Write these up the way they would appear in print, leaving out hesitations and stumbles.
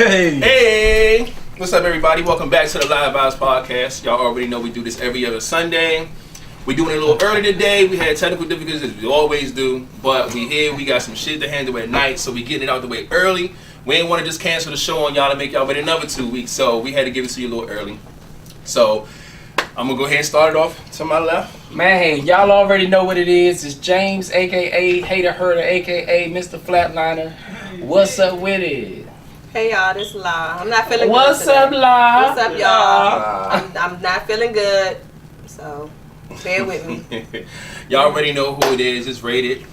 Hey! What's up, everybody? Welcome back to the LiveVibezPodcast. Y'all already know we do this every other Sunday. We're doing it a little early today. We had technical difficulties as we always do, but we here. We got some shit to handle at night, so we getting it out the way early. We ain't want to just cancel the show on y'all to make y'all wait another 2 weeks, so we had to give it to you a little early. So I'm gonna go ahead and start it off to my left. Man, y'all already know what it is. It's James, aka Hater Herder, aka Mr. Flatliner. What's up with it? Hey y'all, this La. I'm not feeling What's good. Up, La? What's up, y'all? I'm not feeling good, so bear with me. Y'all already know who it is. It's Rated.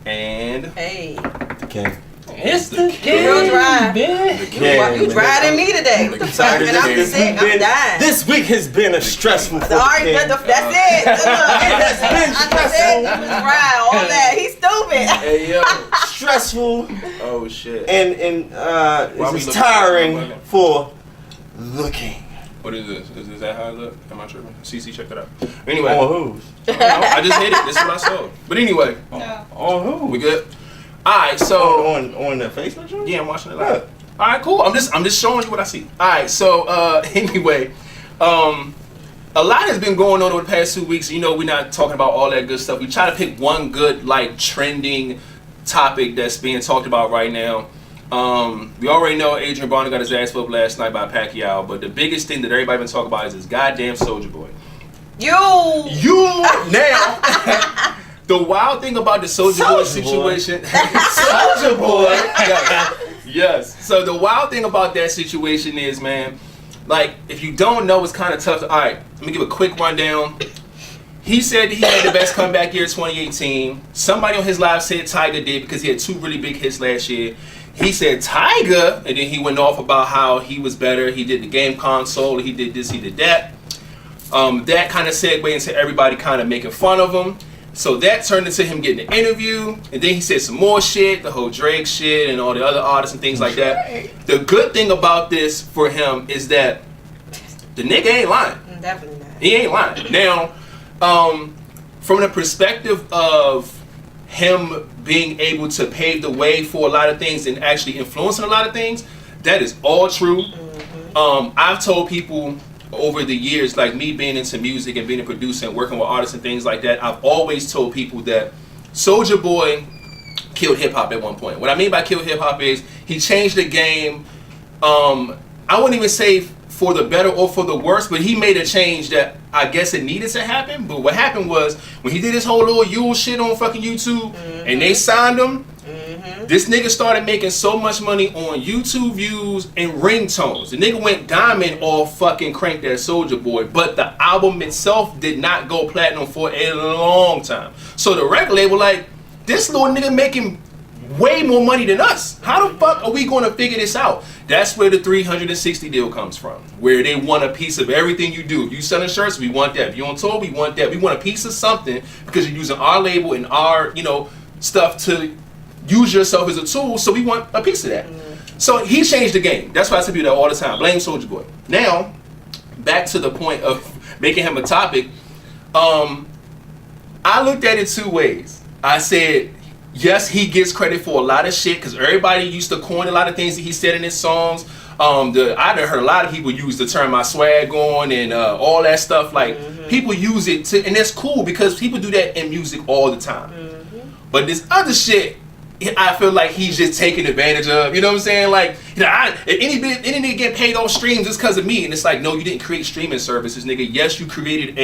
And Hey. The King. It's the King. Real dry. Man. You drier than me today. I'm And I'm sick. I'm dying. This week has been a stressful for the Alright, King. that's it. Look, I said he was dry. All that. He's stupid. hey, yo. Stressful Oh, shit. and we it's looking tiring at it? for the King. What is this? Is that how I look? Am I tripping? CC, check that out. Anyway. On whose? I just hit it. This is what I saw. But anyway, On who? we good? Alright, so on the Facebook show? yeah, I'm watching it live. Alright, cool. I'm just showing you what I see. Alright, so anyway, a lot has been going on over the past 2 weeks. You know, we're not talking about all that good stuff. We try to pick one good, like, trending topic that's being talked about right now. We already know Adrian Barner got his ass whooped last night by Pacquiao, but the biggest thing that everybody been talking about is this goddamn Soulja Boy. You now. The wild thing about the Soulja Boy situation, Soulja Boy, yes. So the wild thing about that situation is, man, like, if you don't know, it's kind of tough. All right, let me give a quick rundown. He said that he had the best comeback year 2018. Somebody on his live said Tiger did because he had 2 really big hits last year. He said Tiger, and then he went off about how he was better. He did the game console, he did this, he did that. That kind of segued into everybody kind of making fun of him. So that turned into him getting an interview, and then he said some more shit, the whole Drake shit and all the other artists and things like that. The good thing about this for him is that the nigga ain't lying. Definitely not. He ain't lying. Now, from the perspective of him being able to pave the way for a lot of things and actually influencing a lot of things, that is all true. I've told people over the years, like me being into music and being a producer and working with artists and things like that, I've always told people that Soulja Boy killed hip-hop at one point. What I mean by killed hip-hop is he changed the game. I wouldn't even say for the better or for the worse, but he made a change that I guess it needed to happen. But what happened was, when he did his whole little Yule shit on fucking YouTube, and they signed him, this nigga started making so much money on YouTube views and ringtones. The nigga went diamond off fucking Crank That Soulja Boy, but the album itself did not go platinum for a long time. So the record label like, this little nigga making way more money than us. How the fuck are we going to figure this out? That's where the 360 deal comes from, where they want a piece of everything you do. If you selling shirts, we want that. If you on tour, we want that. We want a piece of something because you're using our label and our, stuff to use yourself as a tool, so we want a piece of that. So he changed the game. That's why I tell people that all the time. Blame Soulja Boy. Now, back to the point of making him a topic. I looked at it 2 ways. I said, yes, he gets credit for a lot of shit because everybody used to coin a lot of things that he said in his songs. I done heard a lot of people use the term "my swag on" and all that stuff. Like, people use it to, and that's cool because people do that in music all the time. But this other shit, I feel like he's just taking advantage of. You know what I'm saying? Like, any nigga get paid off streams just because of me, and it's like, no, you didn't create streaming services, nigga. Yes, you created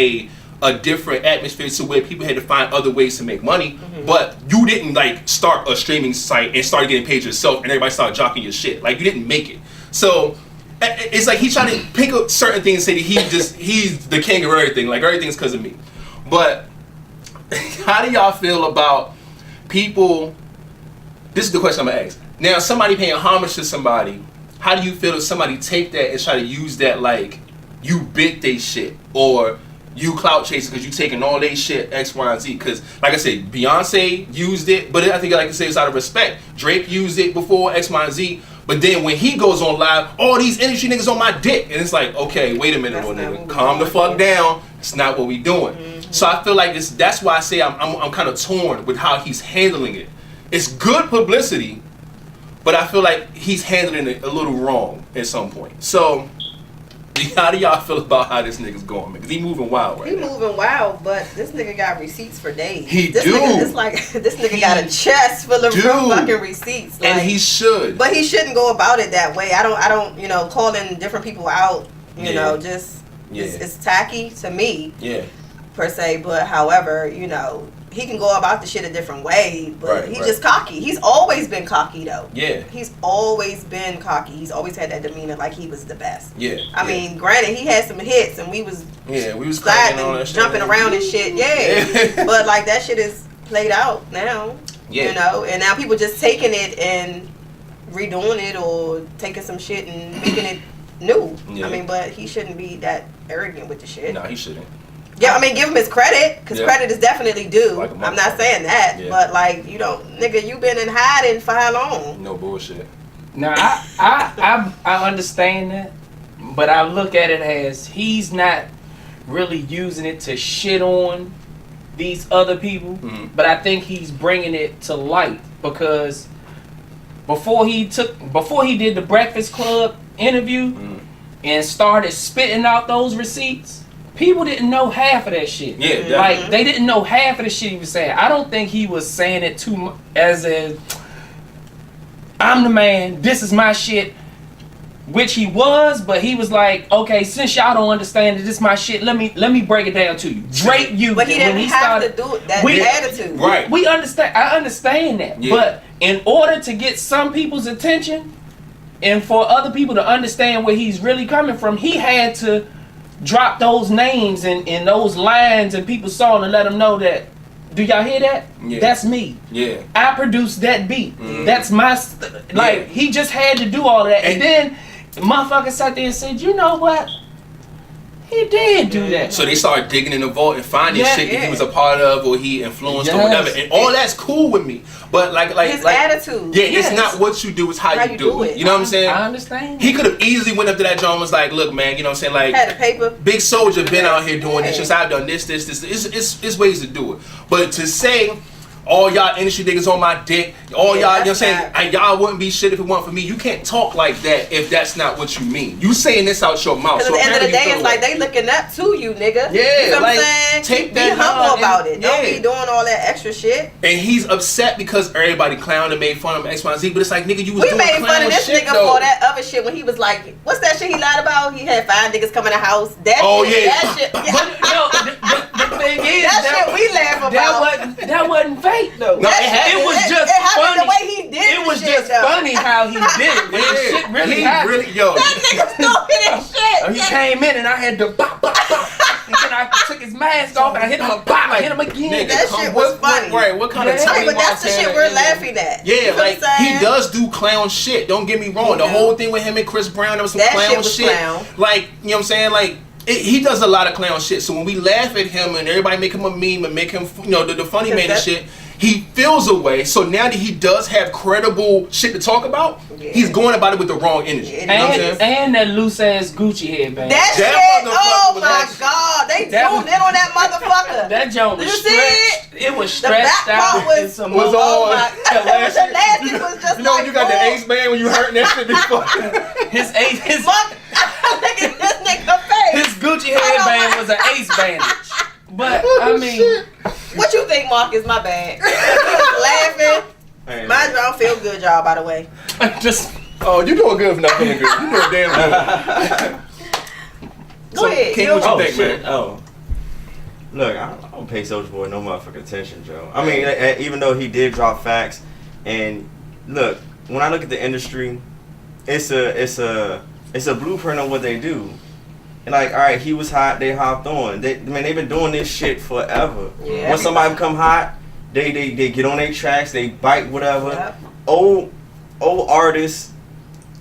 a different atmosphere to where people had to find other ways to make money, but you didn't like start a streaming site and start getting paid yourself and everybody started jocking your shit. Like, you didn't make it. So it's like he's trying to pick up certain things and say that he's the king of everything. Like, everything's because of me. But how do y'all feel about people? This is the question I'm gonna ask. Now, somebody paying homage to somebody, how do you feel if somebody take that and try to use that like you bit they shit, or you clout chasing because you taking all they shit X, Y, and Z? Because like I said, Beyonce used it, but I think like I say it's out of respect. Drake used it before X, Y, and Z, but then when he goes on live, all these industry niggas on my dick, and it's like, okay, wait a minute, little nigga, calm the fuck down. It's not what we doing. So I feel like that's why I say I'm kind of torn with how he's handling it. It's good publicity, but but I feel like he's handling it a little wrong at some point. So, how do y'all feel about how this nigga's going, man? Because he moving wild right He now. moving wild, but this nigga got receipts for days. He this do. Nigga, it's like this nigga got a chest full of do. fucking receipts. Like, And he should. but he shouldn't go about it that way. I don't, you know, calling different people out. You know, just it's tacky to me. Yeah. Per se, but however, you know, he can go about the shit a different way, but he's just cocky. He's always been cocky though. Yeah. He's always been cocky. He's always had that demeanor like he was the best. Yeah. I mean, granted, he had some hits and we was sliding and jumping around and shit. Yeah. But like that shit is played out now. Yeah. You know, and now people just taking it and redoing it or taking some shit and making it new. Yeah. I mean, but he shouldn't be that arrogant with the shit. No, he shouldn't. Yeah, I mean, give him his credit, because credit is definitely due. Like I'm not saying that, but like, you don't, nigga, you been in hiding for how long? No bullshit. Now, I understand that, but I look at it as he's not really using it to shit on these other people, but I think he's bringing it to light because before he did the Breakfast Club interview and started spitting out those receipts, people didn't know half of that shit. Yeah, definitely. Like, they didn't know half of the shit he was saying. I don't think he was saying it too much as a, I'm the man, this is my shit, which he was, but he was like, okay, since y'all don't understand that this is my shit, let me break it down to you. Drake you. But he didn't have to do it, that attitude. Right. We understand, I understand that. Yeah. But in order to get some people's attention and for other people to understand where he's really coming from, he had to drop those names and those lines and people saw to let them know that, do y'all hear that? Yeah. That's me. Yeah. I produced that beat. That's my, he just had to do all of that. And then motherfucker sat there and said, you know what? He did do that. So they started digging in the vault and finding shit that he was a part of or he influenced or Yes. whatever. And all that's cool with me. But like His attitude. Yeah, it's not what you do, it's how you do it. You know what I'm saying? I understand. He could have easily went up to that John and was like, look, man, you know what I'm saying? Like, Had a paper. Big Soulja been out here doing this since I've done this. It's ways to do it. But to say, all y'all industry niggas on my dick, all y'all, you know what I'm saying? And y'all wouldn't be shit if it weren't for me. You can't talk like that if that's not what you mean. You saying this out your mouth. Because So at the end of the day, apparently it's like they looking up to you, nigga. Yeah, you know like, what I'm saying? take that Be humble nod about and- it. Don't be doing all that extra shit. And he's upset because everybody clowned and made fun of him, X, Y, Z. But it's like, nigga, you was We doing made fun clown of this shit, nigga though. for that other shit when he was like, what's that shit he lied about? He had 5 niggas come in the house. That shit, that shit. But the thing is, that shit we laugh about. That wasn't fake though. No, it was just it happened funny. the way he did It was shit, just though. funny how he did it. When the shit really he happened. really, yo. That nigga stole his shit. He came in and I had to bop, bop, bop. And then I took his mask off and I hit him a bop. I hit him again. Nigga, That shit was funny. Right, what kind of Yeah. Tony But that's the Montana shit we're is- laughing at. Yeah, You know like, what I'm saying? he does do clown shit. Don't get me wrong. The whole thing with him and Chris Brown, there was some That clown shit was shit. clown. Like, you know what I'm saying? Like, he does a lot of clown shit. So when we laugh at him and everybody make him a meme and make him, you know, the funny man and shit, he feels a way. So now that he does have credible shit to talk about, he's going about it with the wrong energy. You know what I'm saying? And that loose ass Gucci headband. That shit, motherfucker oh was my like- God. They That zoomed in on that motherfucker. That joint was Did you see stretched. It was The back stretched part out. was, and some was more- all- oh my, that last the shit. last shit was just You know when like, you got the oh, ace man when you hurting that shit before? his ace, fuck. Look at this nigga face. his Gucci headband was an ace bandage. But I mean, What you think, Marcus? My bad. He was laughing. Hey, My y'all feel good, y'all, by the way. just Oh, you doing good for not feeling good. You doing damn good. Go ahead. King, you what you know- think, shit. man? Oh. Look, I don't pay Soulja Boy no motherfucking attention, Joe. I mean, even though he did drop facts, and look, when I look at the industry, it's a blueprint on what they do. And like, all right, he was hot, they hopped on. They've been doing this shit forever. Yeah. When somebody become hot, they get on their tracks, they bite whatever. Yep. Old artists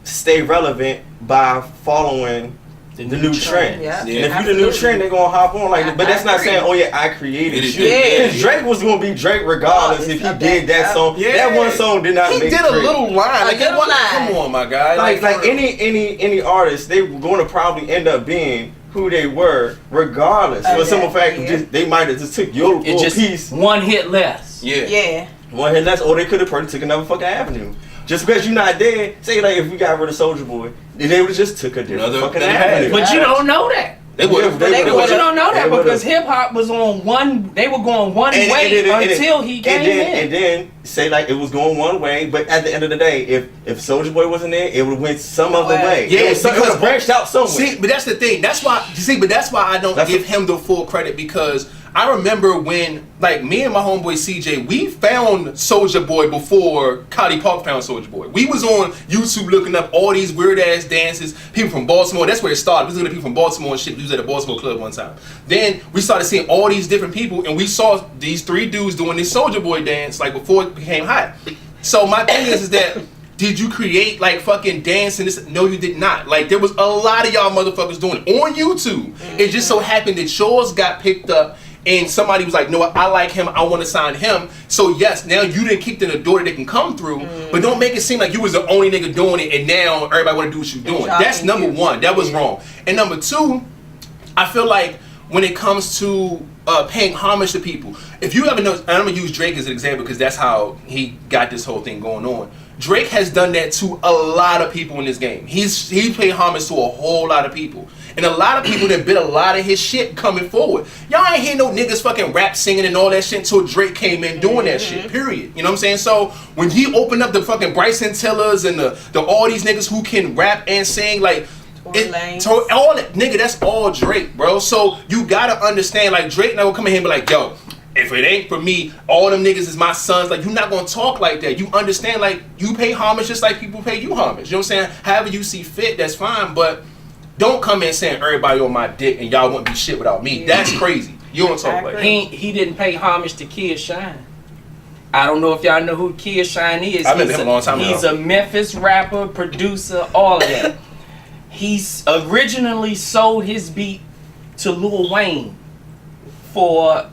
stay relevant by following the new trend. Yeah. And if you the new trend, they're gonna hop on like that. But that's not saying, oh yeah, I created It shit. is. Because Drake was gonna be Drake regardless if he of did that that. song. Yeah. That one song did not He make did a Drake. little line. Like, little line. Come on, my guy. Like for real. any artist, they were gonna probably end up being who they were regardless. Of For the simple that, fact, yeah. they might have just took your it little just piece, one hit less. Yeah. Yeah. one hit less, or they could have probably took another fucking avenue. Just because you're not dead, say like if we got rid of Soulja Boy, then they would have just took a different fucking avenue. But you don't know that. They would. But you don't know that because hip hop was on one. They were going one way until he came in. And then say like it was going one way, but at the end of the day, if Soulja Boy wasn't there, it would have went some other way. Yeah, it would have branched out somewhere. See, but that's the thing. That's why. But that's why I don't give him the full credit because I remember when like me and my homeboy CJ, we found Soulja Boy before Cotty Park found Soulja Boy. We was on YouTube looking up all these weird ass dances. People from Baltimore. That's where it started. We was looking at people from Baltimore and shit. We was at a Baltimore club one time. Then we started seeing all these different people, and we saw these 3 dudes doing this Soulja Boy dance like before it became hot. So my thing is that. Did you create like fucking dance and this? No, you did not. Like there was a lot of y'all motherfuckers doing it on YouTube. It just so happened that yours got picked up and somebody was like, no, I like him, I want to sign him. So yes, now you didn't kick in the door that they can come through, but don't make it seem like you was the only nigga doing it and now everybody want to do what you doing. That's number one. That was wrong. And number two, I feel like when it comes to paying homage to people, if you ever know, and I'm gonna use Drake as an example because that's how he got this whole thing going on. Drake has done that to a lot of people in this game. He's paid homage to a whole lot of people. And a lot of people that bit a lot of his shit coming forward. Y'all ain't hear no niggas fucking rap singing and all that shit until Drake came in doing that shit, period. You know what I'm saying? So when he opened up the fucking Bryson Tillers and the all these niggas who can rap and sing, like, all that, nigga, that's all Drake, bro. So you gotta understand, like, Drake now will come in here and be like, yo, if it ain't for me, all them niggas is my sons. Like, you're not gonna talk like that. You understand, like, you pay homage just like people pay you homage. You know what I'm saying? However you see fit, that's fine. But don't come in saying everybody on my dick and y'all wouldn't be shit without me. That's crazy. You don't talk like that. He didn't pay homage to Kid Shine. I don't know if y'all know who Kid Shine is. I met him a long time ago. He's a Memphis rapper, producer, all of that. He's originally sold his beat to Lil Wayne.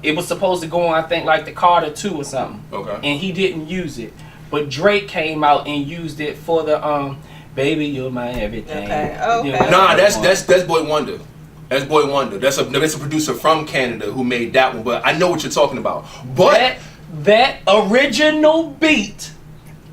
It was supposed to go on, I think, like the Carter 2 or something. Okay. And he didn't use it. But Drake came out and used it for the Baby You're My Everything. Okay. Nah, that's Boy Wonder. That's Boy Wonder. That's a producer from Canada who made that one, but I know what you're talking about. But that original beat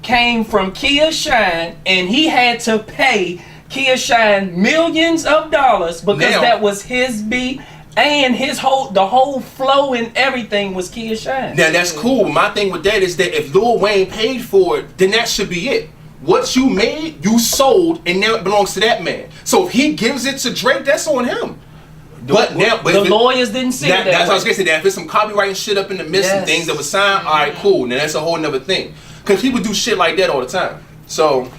came from Kia Shine, and he had to pay Kia Shine millions of dollars because that was his beat. And the whole flow and everything was Kia Shine. Now that's cool. My thing with that is that if Lil Wayne paid for it, then that should be it. What you made, you sold, and now it belongs to that man. So if he gives it to Drake, that's on him. But the lawyers didn't see that. That's what I was gonna say. That if there's some copyright shit up in the midst and things that was signed, all right, cool. Now that's a whole nother thing. Because people do shit like that all the time. So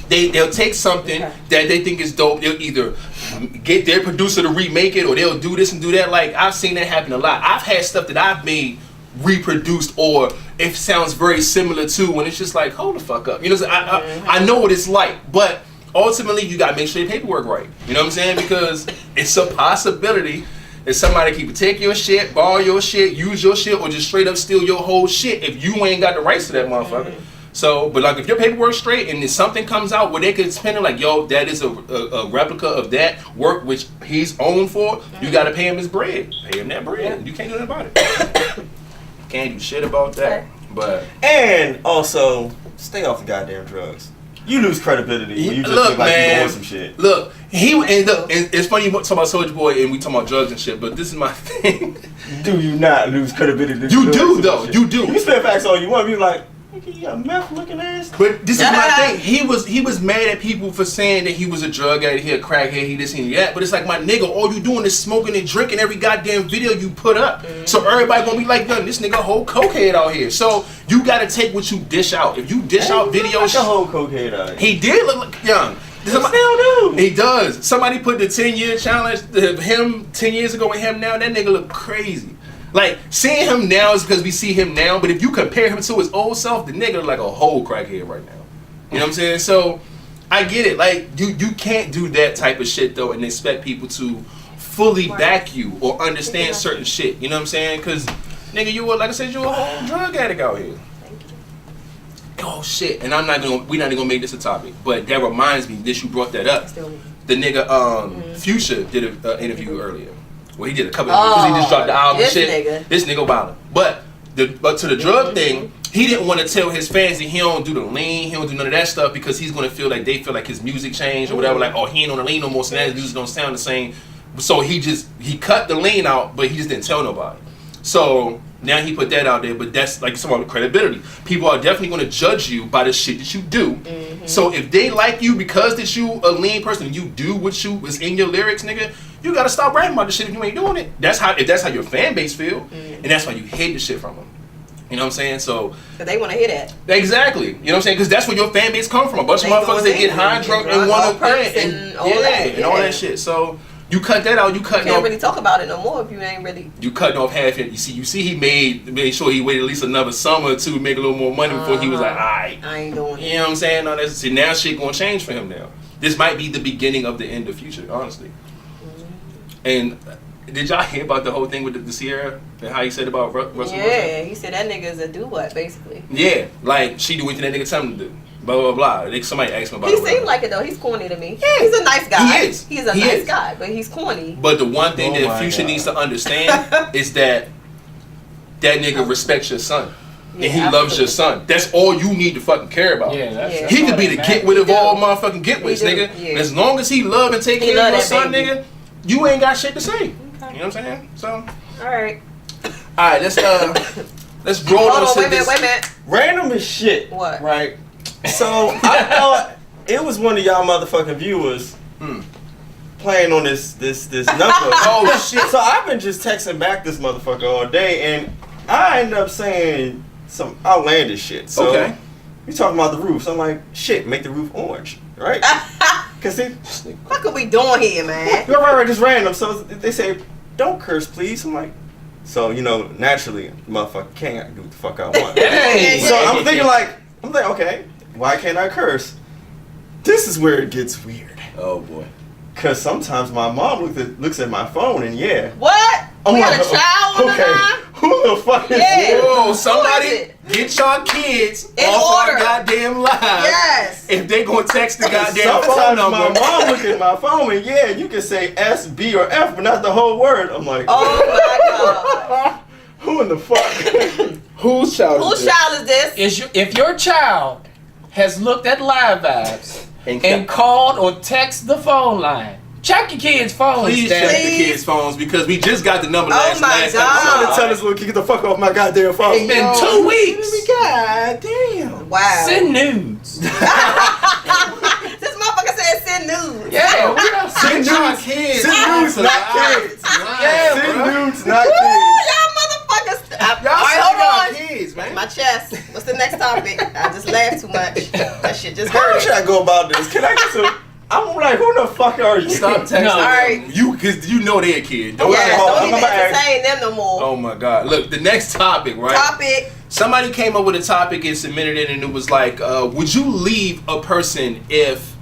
they'll take something that they think is dope. They'll either get their producer to remake it, or they'll do this and do that. Like, I've seen that happen a lot. I've had stuff that I've made reproduced, or it sounds very similar to, when it's just like, hold the fuck up. You know what I'm saying? I know what it's like, but ultimately you gotta make sure your paperwork right. You know what I'm saying? Because it's a possibility that somebody can take your shit, borrow your shit, use your shit, or just straight up steal your whole shit if you ain't got the rights to that motherfucker. So, but like if your paperwork's straight and then something comes out where they could spend it, like, yo, that is a replica of that work which he's owned for, you gotta pay him his bread. Pay him that bread. You can't do nothing about it. Can't do shit about that. But and also stay off the goddamn drugs. You lose credibility when you just look like you doing some shit. Look, and it's funny you talk about Soulja Boy and we talk about drugs and shit, but this is my thing. Do you not lose credibility? You do though. You do. You spit facts on you want to be like, you got meth looking ass. But this is my thing. He was mad at people for saying that he was a drug addict, he a crackhead, he this and that. But it's like, my nigga, all you doing is smoking and drinking every goddamn video you put up. So everybody gonna be like, yo, this nigga a whole cokehead out here. So you gotta take what you dish out. If you dish out videos, like a whole cokehead out here. He did look like young. Still do. He does. Somebody put the 10-year challenge, him 10 years ago and him now, that nigga look crazy. Like, seeing him now is because we see him now, but if you compare him to his old self, the nigga look like a whole crackhead right now. You know what I'm saying? So, I get it. Like, you can't do that type of shit, though, and expect people to fully back you or understand certain shit. You know what I'm saying? Because, nigga, like I said, you a whole drug addict out here. Oh, shit. And we're not even gonna make this a topic, but that reminds me, you brought that up. The nigga, Future did an interview earlier. Well, he did a couple of because he just dropped the album shit. This nigga wildin'. But to the drug thing, he didn't want to tell his fans that he don't do the lean, he don't do none of that stuff because he's gonna feel like they feel like his music changed or whatever. Like, oh, he ain't on the lean no more, so now his music don't sound the same. So he cut the lean out, but he just didn't tell nobody. So now he put that out there, but that's like some of the credibility. People are definitely going to judge you by the shit that you do. Mm-hmm. So if they like you because that you a lean person and you do what was in your lyrics, nigga, you got to stop rapping about the shit if you ain't doing it. If that's how your fan base feel, and that's why you hate the shit from them. You know what I'm saying? So they want to hear that. Exactly. You know what I'm saying? Because that's where your fan base come from. A bunch of motherfuckers that get high and drunk and want to and all that shit. So you cut that out. You can't really talk about it no more if you ain't really. You cutting off half it. You see, he made sure he waited at least another summer or two to make a little more money before he was like, I ain't doing it. You know what I'm saying? No, that's now shit gonna change for him now. This might be the beginning of the end of Future, honestly. And did y'all hear about the whole thing with the Sierra and how he said about Russell? Yeah, he said that nigga's a do what basically. Yeah, like she do anything that nigga tell him to do. Blah blah blah. Somebody asked him about it. He seemed like it though. He's corny to me. Yeah. He's a nice guy. He is. He's a nice guy, but he's corny. But the one thing that Future needs to understand is that nigga respects your son. And he loves your son. That's all you need to fucking care about. Yeah, he could be the get with of all motherfucking get wits, nigga. Yeah. As long as he love and take care of your son, nigga, you ain't got shit to say. Okay. You know what I'm saying? So. Alright, let's roll on wait a minute. Random as shit. What? Right. So I thought it was one of y'all motherfucking viewers playing on this number. Oh shit. So I've been just texting back this motherfucker all day and I ended up saying some outlandish shit. So okay. We talking about the roof. So I'm like, shit, make the roof orange. Right? Cause what are we doing here, man? Right, just random. So they say, don't curse, please. I'm like, so naturally, motherfucker can't do what the fuck I want. So I'm thinking like, okay, why can't I curse? This is where it gets weird. Oh boy. Cause sometimes my mom looks at my phone and What? We got a child on the line? Who the fuck is this? Whoa, somebody get y'all kids in off order. our goddamn live. Yes. If they gonna text the goddamn phone sometimes number. my mom look at my phone and you can say S, B, or F, but not the whole word. I'm like, oh my god. Who in the fuck? Whose child is this? If your child has looked at Live Vibes and called or texted the phone line, check your kids' phones. Please check the kids' phones because we just got the number last God. episode. I'm gonna tell this little kid, get the fuck off my goddamn phone. It's been 2 weeks. God damn. Wow. Send nudes. This motherfucker said send nudes. Yeah, we don't Send nudes, kids. Send nudes, not kids. Yeah, Send bro. nudes, not Woo, kids. y'all motherfuckers. Y'all All right, hold on. kids, man. My chest. What's the next topic? I just laughed too much. That shit just hurt. How should I go about this? Can I get some? I'm like, who the fuck are you? Stop texting All right. them. Because you know they're a kid. Don't Don't even entertain them no more. Oh my God. Look, the next topic, right? Somebody came up with a topic and submitted it, and it was like, would you leave a person if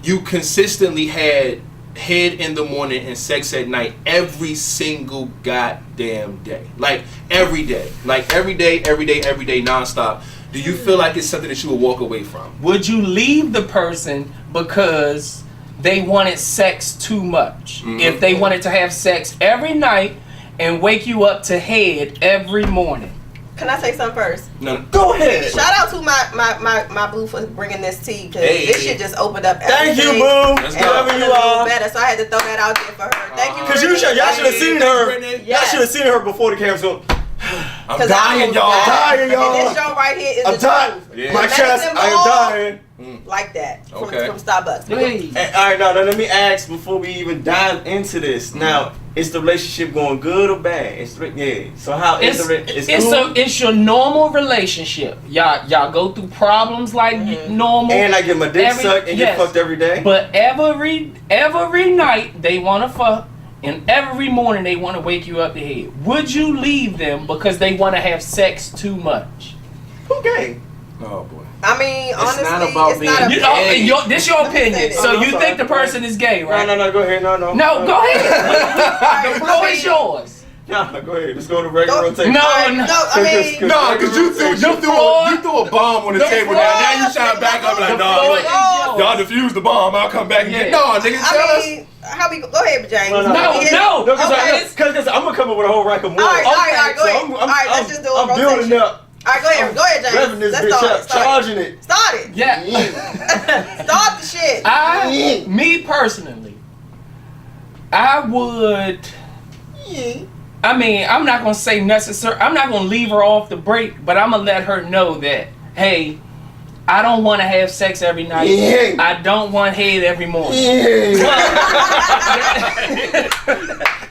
you consistently had head in the morning and sex at night every single goddamn day? Like every day. Like every day, nonstop. Do you feel like it's something that you would walk away from? Would you leave the person because they wanted sex too much? Mm-hmm. If they wanted to have sex every night and wake you up to head every morning? Can I say something first? No. Go ahead. Shout out to my boo for bringing this tea because this shit just opened up everything. Thank you, boo. Let's Wherever you are. Better, so I had to throw that out there for her. Thank you. Because y'all should have seen her. Yes. Y'all should have seen her before the cameras go. I'm dying, y'all. Dying, y'all. And this show right here is I'm the dying. truth. Yeah. My chest, I am dying. Like that. From Okay. Starbucks. Please. All right, now let me ask before we even dive into this. Now, is the relationship going good or bad? So how is It's your normal relationship. Y'all go through problems like normal. And I get my dick sucked and get fucked every day. But every night they wanna fuck, and every morning they wanna wake you up to head. Would you leave them because they wanna have sex too much? Okay. Oh boy. I mean, honestly, not about it's being not a This your opinion. So I'm you sorry. think the person is gay, right? No, go ahead. No, go ahead. The floor is yours. No, go ahead. Let's go to regular rotation. No, I mean, No, because you threw a bomb on the table now you trying to back up like, nah, y'all defuse the bomb, I'll come back and get no, nigga, tell us. How we go ahead, James? No. Because I'm gonna come up with a whole rack of more. All right, go ahead. All right, let's just do it. I'm building up. right, go ahead, James. Revving this bitch up, charging it. Start it. Yeah. Start the shit. Me personally, I would. I mean, I'm not gonna say necessary. I'm not gonna leave her off the break, but I'm gonna let her know that, hey, I don't want to have sex every night. I don't want head every morning.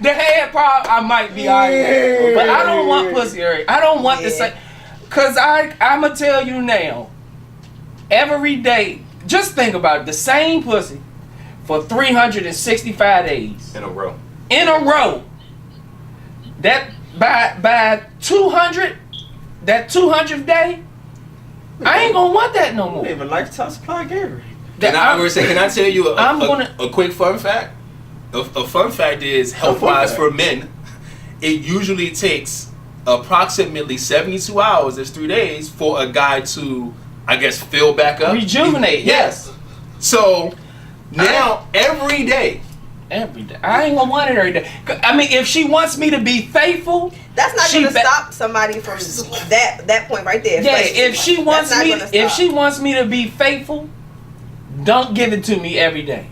The head part I might be alright, but I don't want pussy. I don't want to say, cause I'ma tell you now. Every day, just think about it, the same pussy for 365 days In a row. That by 200, that 200th day, I ain't gonna want that no more. Even lifetime supply of Gatorade. Can I tell you a quick fun fact? A fun fact is, health-wise for men, it usually takes approximately 72 hours, that's 3 days, for a guy to, I guess, fill back up. Rejuvenate, yes. So, now, every day. I ain't gonna want it every day. I mean, if she wants me to be faithful, that's not gonna stop somebody from that point right there. Yeah, if she wants me to be faithful, don't give it to me every day.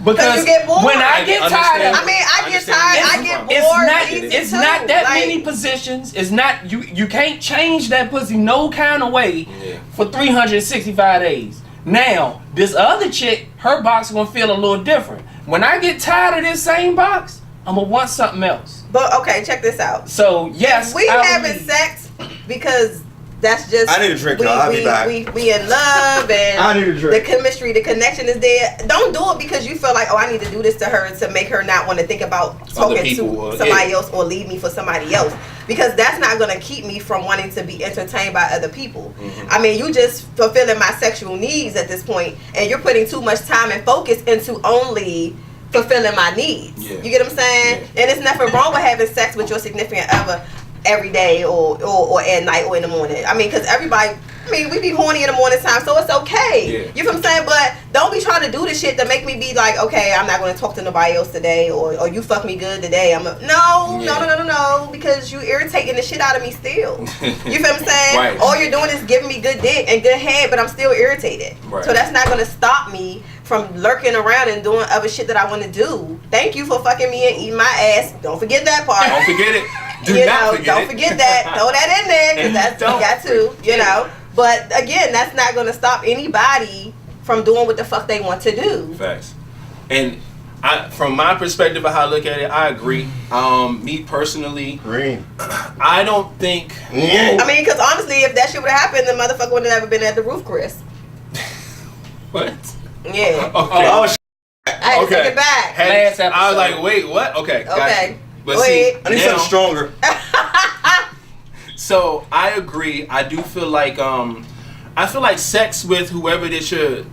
Because you get bored. When I get tired, I get tired. I get bored. It's not that many positions. It's not you can't change that pussy no kind of way for 365 days. Now, this other chick, her box gonna feel a little different. When I get tired of this same box, I'm gonna want something else. But okay, check this out. So yes, we having sex because that's just. I need a drink, y'all. I'll be back. We in love and I need a drink. The chemistry, the connection is there. Don't do it because you feel like, oh, I need to do this to her to make her not want to think about talking to somebody else or leave me for somebody else. Because that's not going to keep me from wanting to be entertained by other people. Mm-hmm. I mean, you just fulfilling my sexual needs at this point, and you're putting too much time and focus into only fulfilling my needs. Yeah. You get what I'm saying? Yeah. And it's nothing wrong with having sex with your significant other every day or at night or in the morning. I mean, because everybody, we be horny in the morning time, so it's okay. Yeah. You know what I'm saying? But don't be trying to do this shit to make me be like, okay, I'm not going to talk to nobody else today, or you fuck me good today. No, because you irritating the shit out of me still. You feel what I'm saying? Right. All you're doing is giving me good dick and good head, but I'm still irritated. Right. So that's not going to stop me from lurking around and doing other shit that I want to do. Thank you for fucking me and eating my ass. Don't forget that part. Don't forget it. Don't forget that. Throw that in there, because that's you got to, you know. But again, that's not going to stop anybody from doing what the fuck they want to do. Facts. And from my perspective of how I look at it, I agree. Me personally, I don't think. I mean, because honestly, if that shit would have happened, the motherfucker would have never been at the roof, Chris. What? Yeah. Okay. I had to take it back. I was like, wait, what? Okay. Okay. But see, I need something stronger. So I agree. I do feel like sex with whoever that you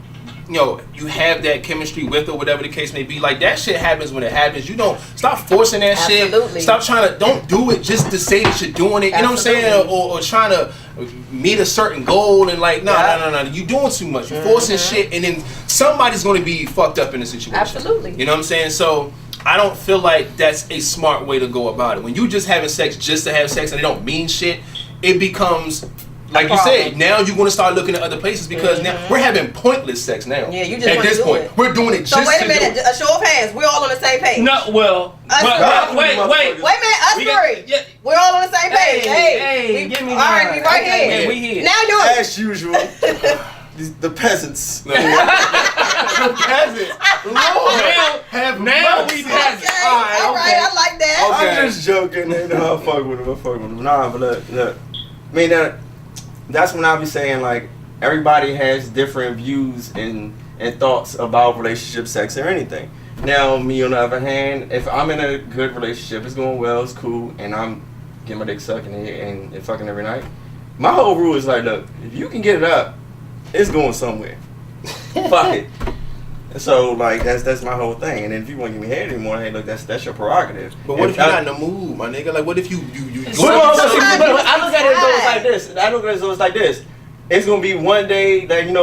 have that chemistry with, or whatever the case may be, like, that shit happens when it happens. You don't stop forcing that shit. Stop trying to, don't do it just to say that you're doing it. You know what I'm saying? Or trying to meet a certain goal and like, no. You doing too much. You're forcing shit, and then somebody's going to be fucked up in the situation. Absolutely. You know what I'm saying? So I don't feel like that's a smart way to go about it. When you just having sex just to have sex and it don't mean shit, it becomes, like you said, now you're going to start looking at other places, because now we're having pointless sex now. Yeah, you just at this point, we're doing it just to do it. So wait a minute, a show of hands, we're all on the same page. No, well, wait a minute, us three. We're all on the same page. Hey, give me all right, we right here. We here. Now do it. As usual. The peasants. The peasants. Lord, now we peasants. Okay. All right, I like that. Okay. I'm just joking. I'll fuck with him. Nah, but look. I mean, that's when I be saying, like, everybody has different views and thoughts about relationship, sex, or anything. Now, me on the other hand, if I'm in a good relationship, it's going well, it's cool, and I'm getting my dick sucked and fucking every night, my whole rule is like, look, if you can get it up, it's going somewhere. Fuck it. So, like, that's my whole thing. And then if you want to give me head anymore, hey, look, that's your prerogative. But what if you're not in the mood, my nigga? Like, what if you I look at it as like this. It's gonna be one day that you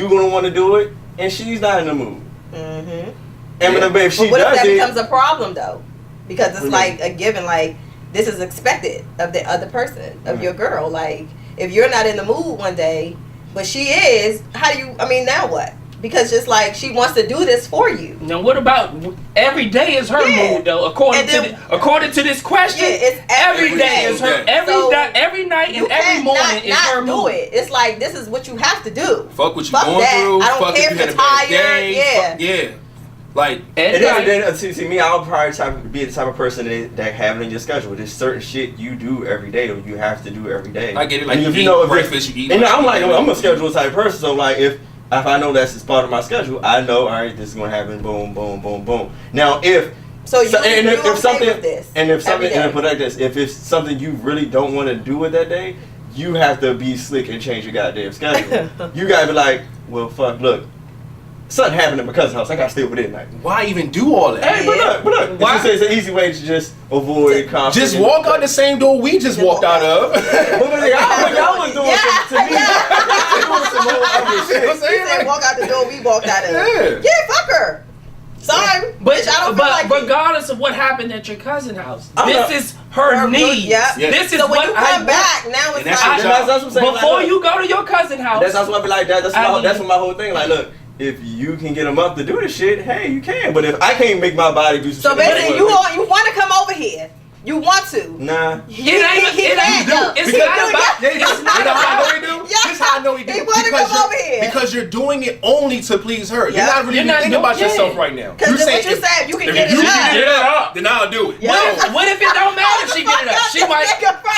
gonna want to do it, and she's not in the mood. Mm-hmm. And if she does it, that becomes a problem though, because it's like a given. Like, this is expected of the other person, of your girl. Like, if you're not in the mood one day, but she is, now what? Because just like, she wants to do this for you. Now, what about every day is her mood, though? According to this question, it's every day is her. Every night and every morning is her mood. It's like, this is what you have to do. Fuck what you going through. I don't care if you're tired. Yeah. Like, see me, I'll probably be the type of person that have it in your schedule. There's certain shit you do every day that you have to do every day. I get it. Like, if you know breakfast, you eat. And I'm a schedule type person, so like if I know that's just part of my schedule, I know, all right, this is gonna happen. Boom, boom, boom, boom. Now if something if it's something you really don't want to do with that day, you have to be slick and change your goddamn schedule. You gotta be like, well, fuck, look. Something happened at my cousin's house. I gotta stay over there tonight. Why even do all that? Hey, but look. It's an easy way to just avoid conflict. Just walk out the same door we just walked out of. But y'all was doing to me. Doing some more other shit. He said, walk out the door we walked out of. Yeah, fuck her. Sorry, but bitch, I don't feel like regardless of what happened at your cousin's house, this is her need. Yeah. This is so when what you come back, now it's like that's what I'm saying. Before you go to your cousin's house, that's what I be like. That's what my whole thing. Like, look. If you can get a month to do this shit, hey, you can. But if I can't make my body do some shit, so basically, you want to come over here. You want to. Nah. It's not about. This is how I know he do. He want to come over here. Because you're doing it only to please her. You're not really thinking about yourself right now. Because what you said, you can get it up. Then I'll do it. Yeah. What if it don't matter if she get it up?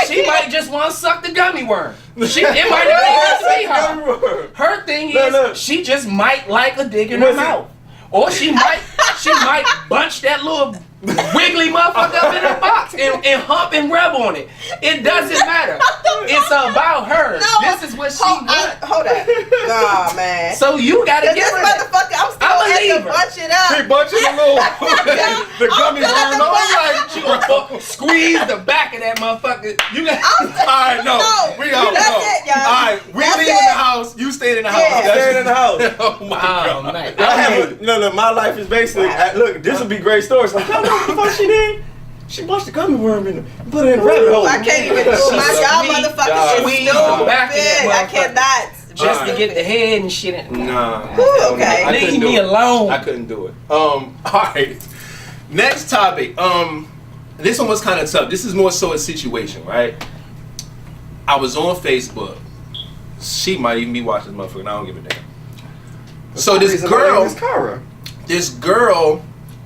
She might just want to suck the gummy worm. It might not even have to be her. Her thing is, she just might like a dick in her mouth. Or she might bunch that little wiggly motherfucker up in her box and hump and rub on it. It doesn't matter. It's about her. No, this is what she wants. Hold on. Nah, man. So you gotta get her. This motherfucker, I'm still at the bunch it up. He bunching the little the gummy worm on. Like, she gonna squeeze the back of that motherfucker. You got. Alright, no. We out. That's it, y'all. Alright, we leave in the house. You staying in the house. Yeah. Staying in the house. Oh my God. Man. My life is basically look. This would be great stories. Like, what the fuck she did? She bunched the gummy worm and put it in the rabbit hole. I can't even do y'all motherfuckers squeeze the back of that I cannot. Just to get the head and shit. Nah. Okay. Leave me alone. I couldn't do it. Alright. Next topic. This one was kind of tough. This is more so a situation, right? I was on Facebook. She might even be watching this motherfucker, and I don't give a damn. So this girl,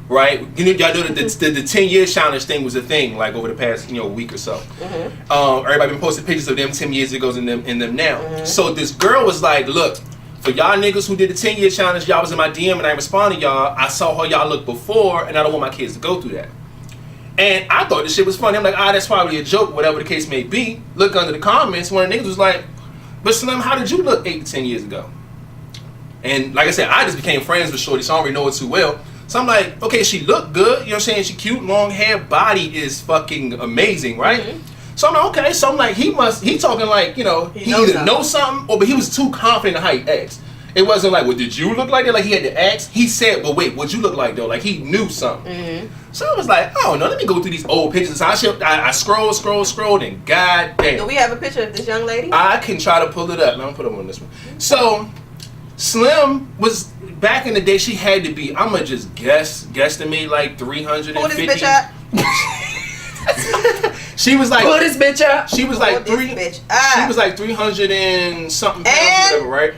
right? You know, y'all know that the 10-year challenge thing was a thing, like over the past week or so. Mm-hmm. Everybody been posting pictures of them 10 years ago and them now. Mm-hmm. So this girl was like, look, for y'all niggas who did the 10-year challenge, y'all was in my DM and I responded to y'all. I saw how y'all look before, and I don't want my kids to go through that. And I thought this shit was funny. I'm like, that's probably a joke, whatever the case may be. Look under the comments, one of the niggas was like, but Slim, how did you look 8 to 10 years ago? And like I said, I just became friends with Shorty, so I don't really know her too well. So I'm like, okay, she looked good, you know what I'm saying? She cute, long hair, body is fucking amazing, right? Mm-hmm. So I'm like, okay, so I'm like, he talking like, he either knows something, but he was too confident in how he asked. It wasn't like, well, did you look like that? Like he had to ask. He said, but wait, what'd you look like though? Like he knew something. Mm-hmm. So I was like, oh no, let me go through these old pictures. So I scrolled, and goddamn. Do we have a picture of this young lady? I can try to pull it up. Now I'm put them on this one. So Slim was back in the day. She had to be. I'ma just guesstimate like 350. Pull this bitch up. She was like, pull this bitch up. She was like She was like 300 and something pounds, whatever, right?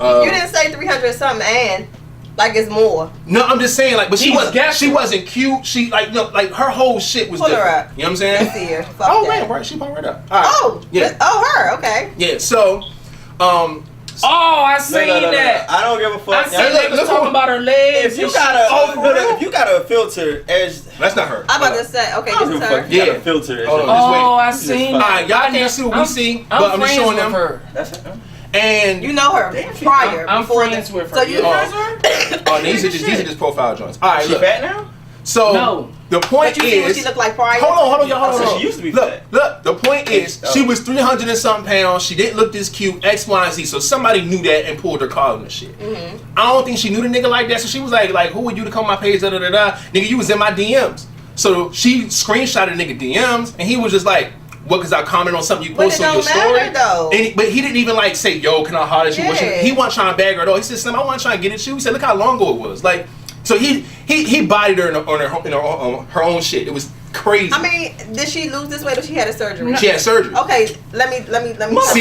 You didn't say 300 something, and like it's more. No, I'm just saying, like, but she wasn't cute. She like her whole shit was different. Her up. You know what I'm saying? Let's see her. Man, right? She popped right up. All right. Oh, yeah. Her. Okay. Yeah. So, I seen that. I don't give a fuck. I seen niggas talking about her legs. If you got a filter as that's not her. I'm about to say, okay, this is her. Yeah, filter. I seen. Alright, y'all can't see what we see, but I'm just showing them. Her. That's her. And you know her prior. I'm friends with her. So you friends with her? Oh, these are just profile joints. All right, she look. fat now? So no. The point but you see what she looked like prior? Hold on. She used to be fat. Look. The point is, she was 300 and something pounds. She didn't look this cute. X, Y, and Z. So somebody knew that and pulled her card and shit. Mm-hmm. I don't think she knew the nigga like that. So she was like, who are you to come on my page? Da da da da. Nigga, you was in my DMs. So she screenshotted nigga DMs, and he was just like, what, because I commented on something you posted on your story? Though. But he didn't even like say, yo, can I holler at you? Yeah. He wasn't trying to bag her at all. He said, Slim, I wasn't trying to get at you. He said, look how long ago it was. Like, so he bodied her on her own shit. It was crazy. I mean, did she lose this weight or she had a surgery? She had surgery. Okay, let me. See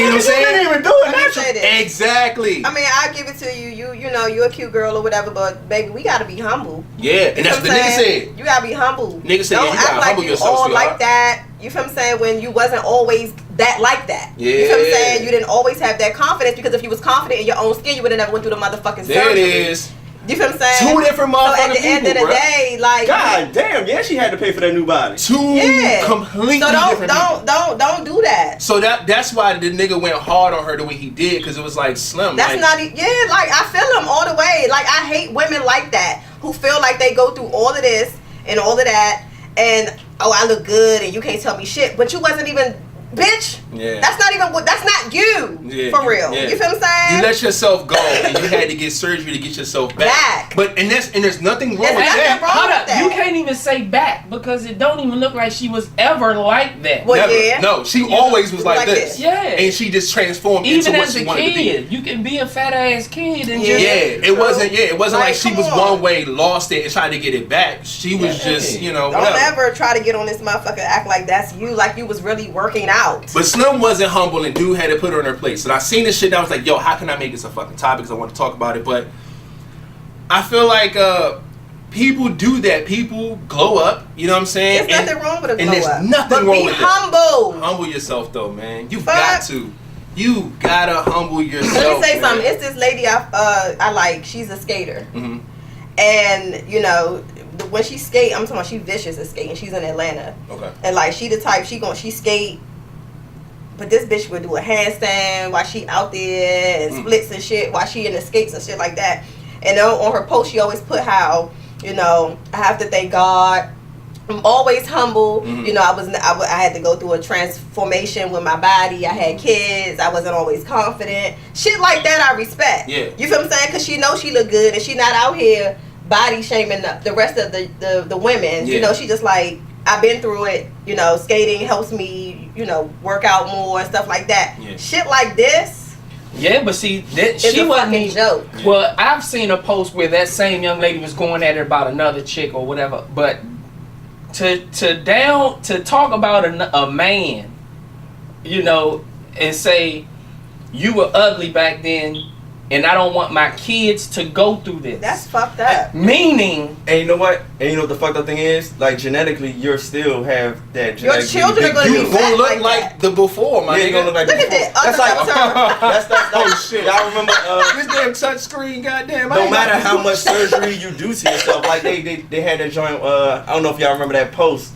what I'm saying? You didn't even do it. Exactly. I mean, I give it to you. You know, you're a cute girl or whatever, but baby, we gotta be humble. Yeah, and that's what the nigga said. You gotta be humble. Nigga said, don't yeah, you act gotta like humble you yourself, all sweetheart. like that. You feel what I'm saying? When you wasn't always that like that. Yeah. You feel what I'm saying? You didn't always have that confidence, because if you was confident in your own skin, you would have never went through the motherfucking surgery. There it is. You feel what I'm saying? Two different motherfucking So at the end of the people, day, like, God damn, yeah, she had to pay for that new body. Two completely so different people. don't do that. So that's why the nigga went hard on her the way he did, because it was like Slim. That's like, not like I feel him all the way. Like, I hate women like that who feel like they go through all of this and all of that, and I look good and you can't tell me shit, but you wasn't even. Bitch, yeah. That's not you, for real. Yeah. You feel what I'm saying? You let yourself go, and you had to get surgery to get yourself back. But and there's nothing wrong with that. Hold up, you can't even say back, because it don't even look like she was ever like that. Well, Never. yeah. No, she always was like this. Yeah. And she just transformed even into what as she a wanted to be. kid, you can be a fat ass kid and Yeah, just it wasn't like she was come on. one way, lost it, and tried to get it back. She was just, Don't whatever. ever try to get on this motherfucker, act like that's you, like you was really working out. But Slim wasn't humble, and dude had to put her in her place. And I seen this shit, and I was like, yo, how can I make this a fucking topic? Because I want to talk about it. But I feel like people do that. People glow up. You know what I'm saying? There's nothing wrong with a glow and there's up. nothing wrong with be humble. that. Humble yourself, though, man. You got to. You gotta humble yourself. Let me say man. something. It's this lady I like. She's a skater. Mm-hmm. And when she skate, I'm talking about she vicious at skating. She's in Atlanta. Okay. And like she the type she skate, but this bitch would do a handstand while she out there and splits and shit while she in the skates and shit like that. And on her post she always put how I have to thank God. I'm always humble. Mm-hmm. I had to go through a transformation with my body. I had kids. I wasn't always confident. Shit like that I respect. Yeah. You feel what I'm saying? Because she knows she look good and she not out here body shaming the rest of the women. Yeah. She just like, I've been through it. Skating helps me, work out more and stuff like that. Yeah. Shit like this. Yeah, but see, It's she a wasn't fucking joke. Well, I've seen a post where that same young lady was going at her about another chick or whatever. But to talk about a man, and say you were ugly back then, and I don't want my kids to go through this. That's fucked up. Meaning, And you know what? And you know what the fucked up thing is? Like, genetically, you still have that Your genetic. children are gonna You be gonna fat look like that. the before, my Yeah, you nigga. gonna look like Look at before. that. That's like that's Oh shit! y'all remember? This damn touch screen, goddamn. I No ain't matter got how this much shit. surgery you do to yourself, like they had that joint. I don't know if y'all remember that post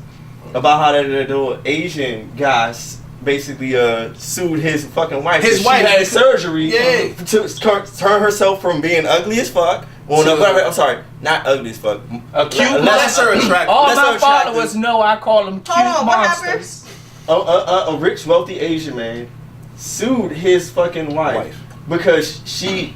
about how the Asian guys basically sued his fucking wife. His She wife had surgery Yeah. to turn herself from being ugly as fuck. Well, no, I'm sorry, not ugly as fuck. a cute Lesser monster. attractive. All Lesser my attractive. followers know I call them cute Hold on, what monsters. A rich, wealthy Asian man sued his fucking wife because he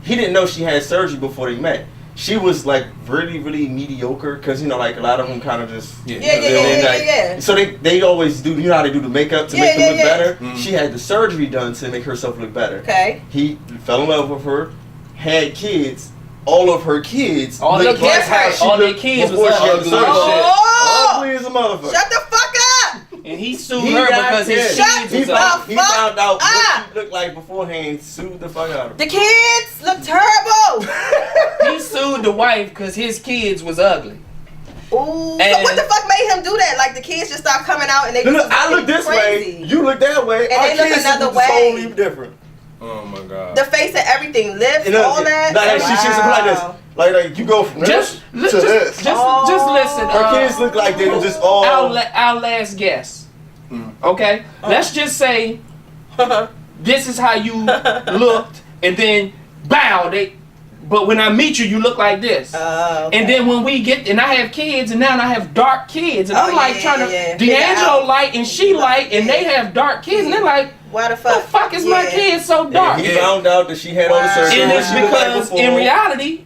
didn't know she had surgery before they met. She was like really, really mediocre because like a lot of them kind of just Yeah. So they always do. You know how they do the makeup to Yeah, make them look yeah. better. Mhm. She had the surgery done to make herself look better. Okay. He fell in love with her, had kids. All of her kids, All looked their like kids- how she all their looked kids was before she had ugly the as surgery. shit. Oh! Ugly as a motherfucker. Shut the fuck up! And he sued He her got because his pissed. kids He was Shut up. up. he found out Ah! what she looked like beforehand, sued the fuck out of her. The kids look terrible. He sued the wife because his kids was ugly. Ooh. So And- what the fuck made him do that? Like the kids just start coming out and they Look, just I look this crazy. way, you look that way, And our they look kids another look way. totally different. Oh my god. The face and everything, lips, You know, all that. Like, she's like this. Like you go from Just this to this. just listen. Her kids look like they were just all. Our last guess. Okay, let's just say this is how you looked, and then bow. But when I meet you, you look like this. Okay. And then when we get, and I have kids, and now I have dark kids, and I'm like trying to Figure D'Angelo out. light and she light, and they have dark kids, and they're like, Why the the fuck? fuck is my kid so dark? And he found out that she had all the Wow. surgery. And what it's she looked like because before. in reality,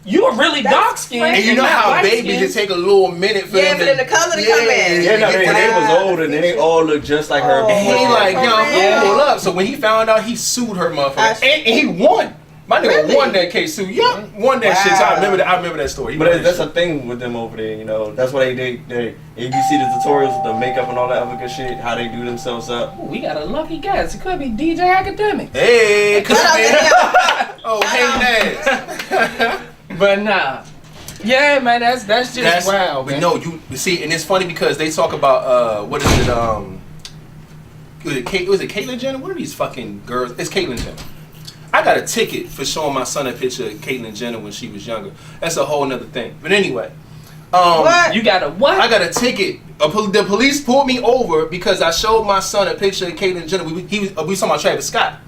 You are really That's dark skinned. crazy. And you know how babies just take a little minute for them for them to color to come in. Yeah, no, they was older and they all look just like her. And he like, Yeah. hold up. So when he found out, he sued her motherfucker. And he won. My nigga won that case too. Yeah, won that shit. So I remember that story. But that's a thing with them over there, you know. That's why they if you see the tutorials with the makeup and all that other good shit, how they do themselves up. Ooh, we got a lucky guest. It could be DJ Academic. Hey, could Shout out be. to him. Oh, hey, Naz. But nah. Yeah, man, that's just wild. But Man. no, you see, and it's funny because they talk about what is it? Was it Caitlyn Jenner? What are these fucking girls? It's Caitlyn Jenner. I got a ticket for showing my son a picture of Caitlyn Jenner when she was younger. That's a whole nother thing. But anyway, What? You got a what? I got a ticket. The police pulled me over because I showed my son a picture of Caitlyn Jenner. We was talking about Travis Scott,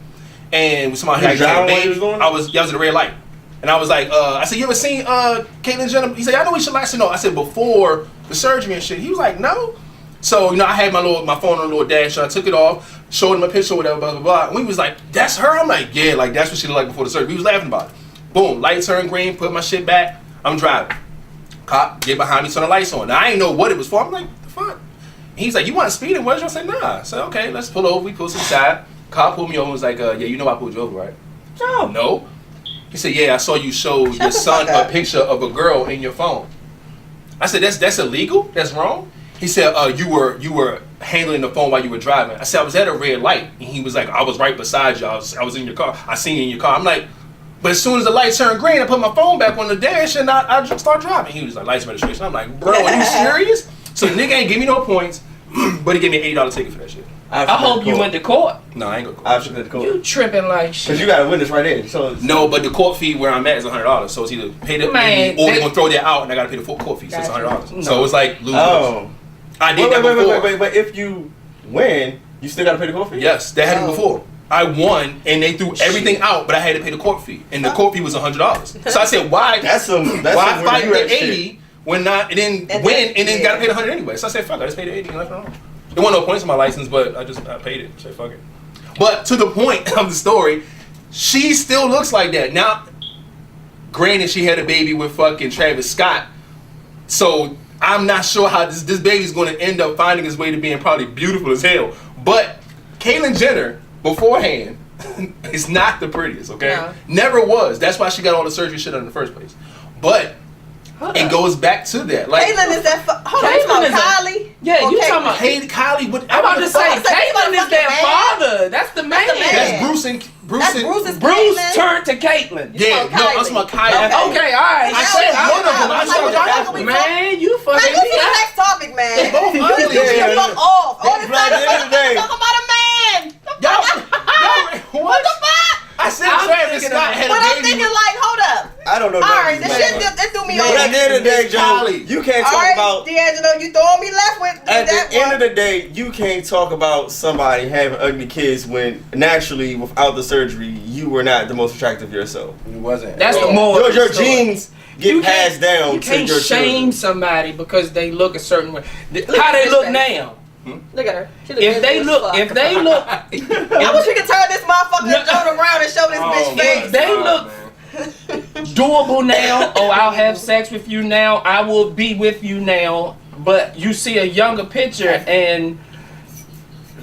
and we talking about I was at a red light, and I was like, I said, you ever seen Caitlyn Jenner? He said, I know we should like to know. I said, before the surgery and shit. He was like, no. So I had my phone on a little dash. So I took it off, showed him a picture, or whatever, blah blah blah. And we was like, that's her. I'm like, yeah, like that's what she looked like before the surgery. We was laughing about it. Boom, light turned green. Put my shit back. I'm driving. Cop get behind me, turn the lights on. Now I ain't know what it was for. I'm like, the fuck? And he's like, you want speeding? What? I said, nah. I said, okay, let's pull over. We pull to the side. Cop pulled me over and was like, yeah, you know I pulled you over, right? No. He said, yeah, I saw you show your son a picture of a girl in your phone. I said, that's illegal? That's wrong? He said, you were handling the phone while you were driving. I said, I was at a red light. And he was like, I was right beside you. I was in your car. I seen you in your car. I'm like, but as soon as the light turned green, I put my phone back on the dash and I just start driving. He was like, license registration. I'm like, bro, are you serious? So the nigga ain't give me no points, but he gave me an $80 ticket for that shit. I hope you went to court. No, I ain't go to court. I should go to court. You tripping like shit. Because you got a witness right there. So No, but the court fee where I'm at is $100. So it's either pay the Man, or they're going to throw that out and I got to pay the full court fee. So it's $100. No. So it's like losing. oh. I did that before. Wait. But if you win, you still got to pay the court fee? Yes, that happened before. I won and they threw everything out, but I had to pay the court fee, and the court fee was $100. So I said, why? That's why some fight where you the at 80 shit. when not and then win and then gotta pay the 100 anyway? So I said, fuck, I just paid the 80 and left it alone. There wasn't no points on my license, but I paid it. So fuck it. But to the point of the story, she still looks like that now. Granted, she had a baby with fucking Travis Scott, so I'm not sure how this baby's going to end up finding his way to being probably beautiful as hell. But Caitlyn Jenner, beforehand, is not the prettiest, okay? No. Never was. That's why she got all the surgery shit in the first place. But it goes back to that. Like, Caitlyn is that. Hold on, Caitlyn you talking is about Kylie? Yeah, Or you Caitlyn? talking about. hey, Kylie, what? I'm about to say, I was like, Caitlyn is their man. father. That's the man. the man. That's Bruce and That's Bruce's Bruce Caitlyn. turned to Caitlyn. Yeah, Oh, no, I'm talking about Kylie. Okay, all right. I said one of them. I said Man, Man, you go fucking to me the up. next topic, man. They both ugly. Get the fuck off. All this Right, time at the end of the day. talk about a man. Y'all, What the fuck? I said I'm Travis thinking Scott of- had But a I'm baby. thinking like, hold up. I don't know. All right, this nothing shit about that threw me No, off. But at the end of the day, Joe, Kylie. you can't All talk right, about. D'Angelo, you throwing me left with At that the end one. of the day, you can't talk about somebody having ugly kids when naturally, without the surgery, you were not the most attractive yourself. It wasn't. That's the moral. Your of the story. genes get You can't- passed down You to can't your shame children. somebody because they look a certain way. Look How at they this look face. now. Look at her. She look If good they as look, fuck. if they look, I wish we could turn this motherfucker Joe around and show this bitch face. if they look doable now, oh, I'll have sex with you now, I will be with you now, but you see a younger picture and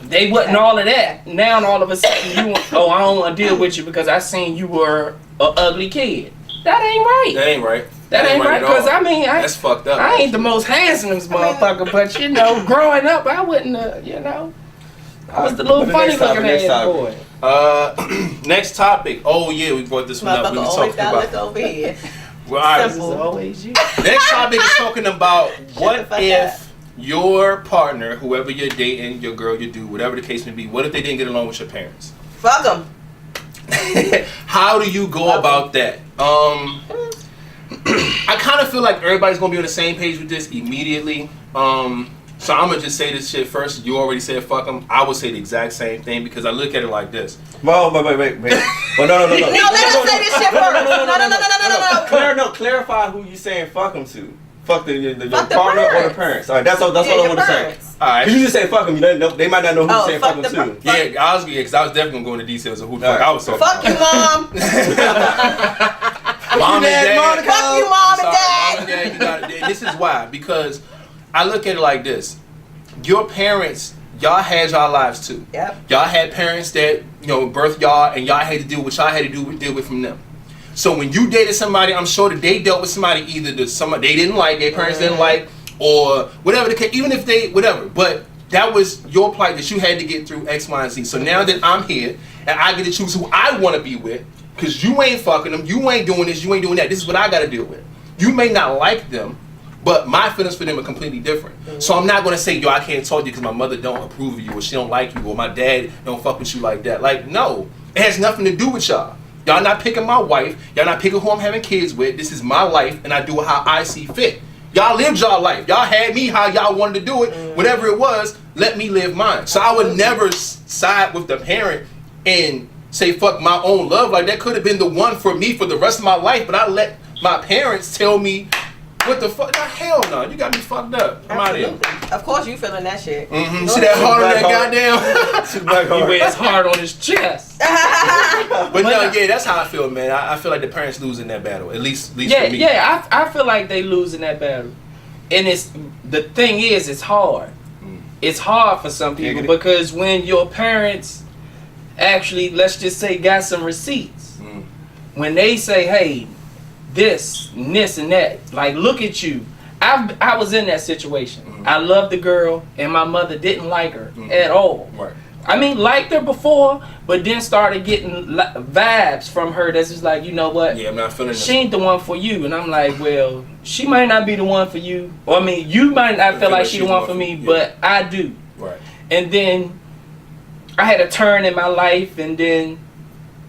they wasn't all of that. Now all of a sudden you, oh, I don't want to deal with you because I seen you were an ugly kid. That ain't right. That ain't right. That ain't right, at all. because I mean, That's fucked up. I ain't the most handsomest motherfucker, but you know, growing up, I wouldn't, you know, I was the little funny looking ass boy. Next topic. Oh yeah, we brought this one up. We Motherfucker were always talking gotta look about. over here. Well, all right. This is always you. Next topic is talking about what the fuck if your partner, whoever you're dating, your girl, your dude, whatever the case may be, what if they didn't get along with your parents? Fuck them. How do you go about that? I kind of feel like everybody's gonna be on the same page with this immediately. So I'm gonna just say this shit first. You already said fuck them. I would say the exact same thing because I look at it like this. Well, wait. Oh, no. No, let us say this shit first. No. Clarify who you saying fuck them to. Fuck the Fuck the partner or parents. the parents. All right, that's all I want to say. All right. Cause you just say fuck them, they might not know who you saying fuck them to. Yeah, because I was definitely gonna go into details of who the fuck I was talking Fuck about. you, mom. Mom and dad. Fuck you, mom and dad. Mom and dad, you got it. This is why. Because I look at it like this. Your parents, y'all had y'all lives too. Yep. Y'all had parents that, birthed y'all, and y'all had to do what y'all had to deal with from them. So when you dated somebody, I'm sure that they dealt with somebody either they didn't like, their parents didn't like, or whatever the case, even if they, whatever. But that was your plight that you had to get through X, Y, and Z. So now that I'm here, and I get to choose who I want to be with, because you ain't fucking them, you ain't doing this, you ain't doing that. This is what I got to deal with. You may not like them, but my feelings for them are completely different. So I'm not going to say, yo, I can't talk to you because my mother don't approve of you, or she don't like you, or my dad don't fuck with you like that. Like, no. It has nothing to do with y'all. Y'all not picking my wife. Y'all not picking who I'm having kids with. This is my life, and I do it how I see fit. Y'all lived y'all life. Y'all had me how y'all wanted to do it. Whatever it was, let me live mine. So I would never side with the parent and say, fuck my own love. Like, that could have been the one for me for the rest of my life, but I let my parents tell me, what the fuck? Nah, hell no. You got me fucked up. I'm out of here. Of course you feeling that shit. Mm-hmm. See that heart on that goddamn? He wears hard on his chest. But no, yeah, that's how I feel, man. I feel like the parents losing that battle. At least for me. Yeah, I feel like they losing that battle. And the thing is, it's hard. It's hard for some people because when your parents actually, let's just say, got some receipts, when they say, hey, this and that, like, look at you. I was in that situation. I loved the girl, and my mother didn't like her at all. Right. I mean, liked her before, but then started getting vibes from her that's just like, you know what? Yeah, I'm not feeling she ain't the one for you. And I'm like, well, she might not be the one for you. Or, I mean, you might not feel like she's the one for me, but I do. Right. And then I had a turn in my life, and then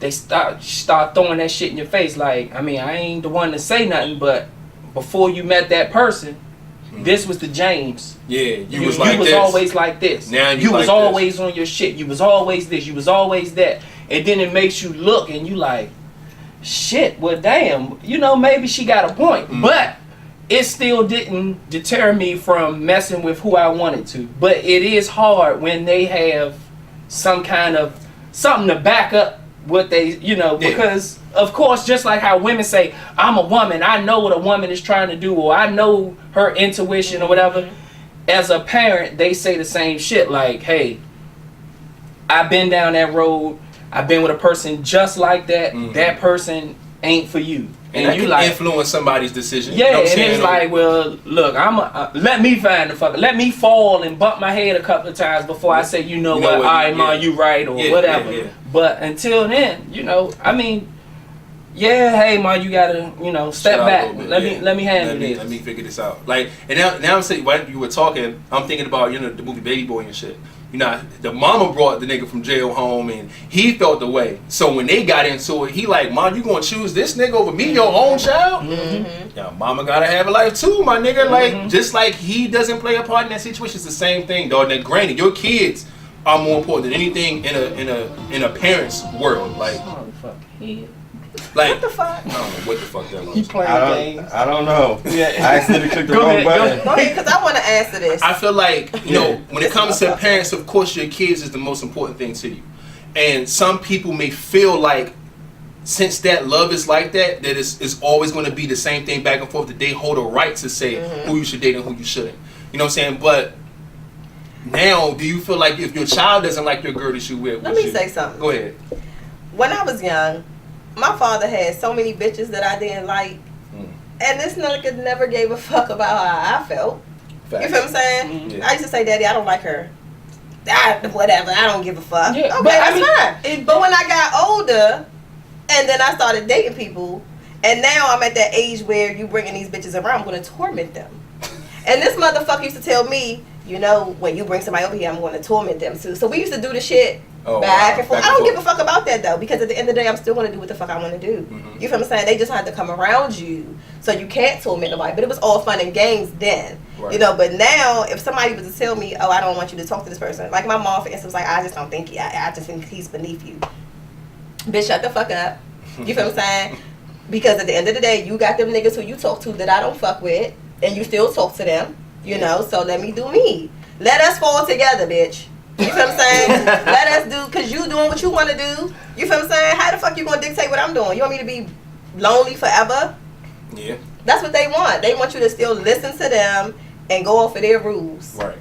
they start throwing that shit in your face. Like, I mean, I ain't the one to say nothing, but before you met that person, this was the James. Yeah, you was always like this. Now you was like always this. On your shit. You was always this. You was always that. And then it makes you look and you like, shit, well damn, maybe she got a point. But it still didn't deter me from messing with who I wanted to. But it is hard when they have some kind of something to back up what they, because of course, just like how women say, I'm a woman, I know what a woman is trying to do, or I know her intuition or whatever. As a parent, they say the same shit, like, hey, I've been down that road, I've been with a person just like that, that person ain't for you. And you can influence somebody's decision. Yeah, and it's like, well, look, let me find the fucker. Let me fall and bump my head a couple of times before I say, what, all right, ma, you right, or whatever. Yeah. But until then, I mean, yeah, hey, ma, you gotta, step back. Let me handle this. Let me figure this out. Like, and now I'm saying, while you were talking, I'm thinking about, the movie Baby Boy and shit. The mama brought the nigga from jail home, and he felt the way. So when they got into it, he like, Mom, you gonna choose this nigga over me, your own child? Yeah, mama gotta have a life too, my nigga. Like, just like he doesn't play a part in that situation, it's the same thing, dog. Now, granted, your kids are more important than anything in a parent's world. Like, what the fuck? I don't know what the fuck that was. You playing games? I don't know. I accidentally clicked the wrong button. Go ahead, because I want to answer this. I feel like, when it comes to parents, of course, your kids is the most important thing to you. And some people may feel like, since that love is like that it's always going to be the same thing back and forth, that they hold a right to say who you should date and who you shouldn't. You know what I'm saying? But now, do you feel like if your child doesn't like your girl that you with, let me say something. Go ahead. When I was young, my father had so many bitches that I didn't like, and this nigga never gave a fuck about how I felt. Facts. You feel what I'm saying? Yeah. I used to say, Daddy, I don't like her. Whatever, I don't give a fuck. Yeah, okay, that's fine. But when I got older, and then I started dating people, and now I'm at that age where you bringing these bitches around, I'm going to torment them. And this motherfucker used to tell me, when you bring somebody over here, I'm going to torment them too. So we used to do the shit back and forth. I don't give a fuck about that though, because at the end of the day, I'm still going to do what the fuck I want to do. You feel what I'm saying? They just had to come around you, so you can't torment nobody. But it was all fun and games then, But now, if somebody was to tell me, oh, I don't want you to talk to this person, like my mom, for instance, was like, I just don't think, I just think he's beneath you. Bitch, shut the fuck up. You feel what I'm saying? Because at the end of the day, you got them niggas who you talk to that I don't fuck with, and you still talk to them, so let me do me. Let us fall together, bitch. You feel what I'm saying? Let us do, because you doing what you want to do. You feel what I'm saying? How the fuck you going to dictate what I'm doing? You want me to be lonely forever. Yeah. That's what they want. They want you to still listen to them and go off of their rules. Right.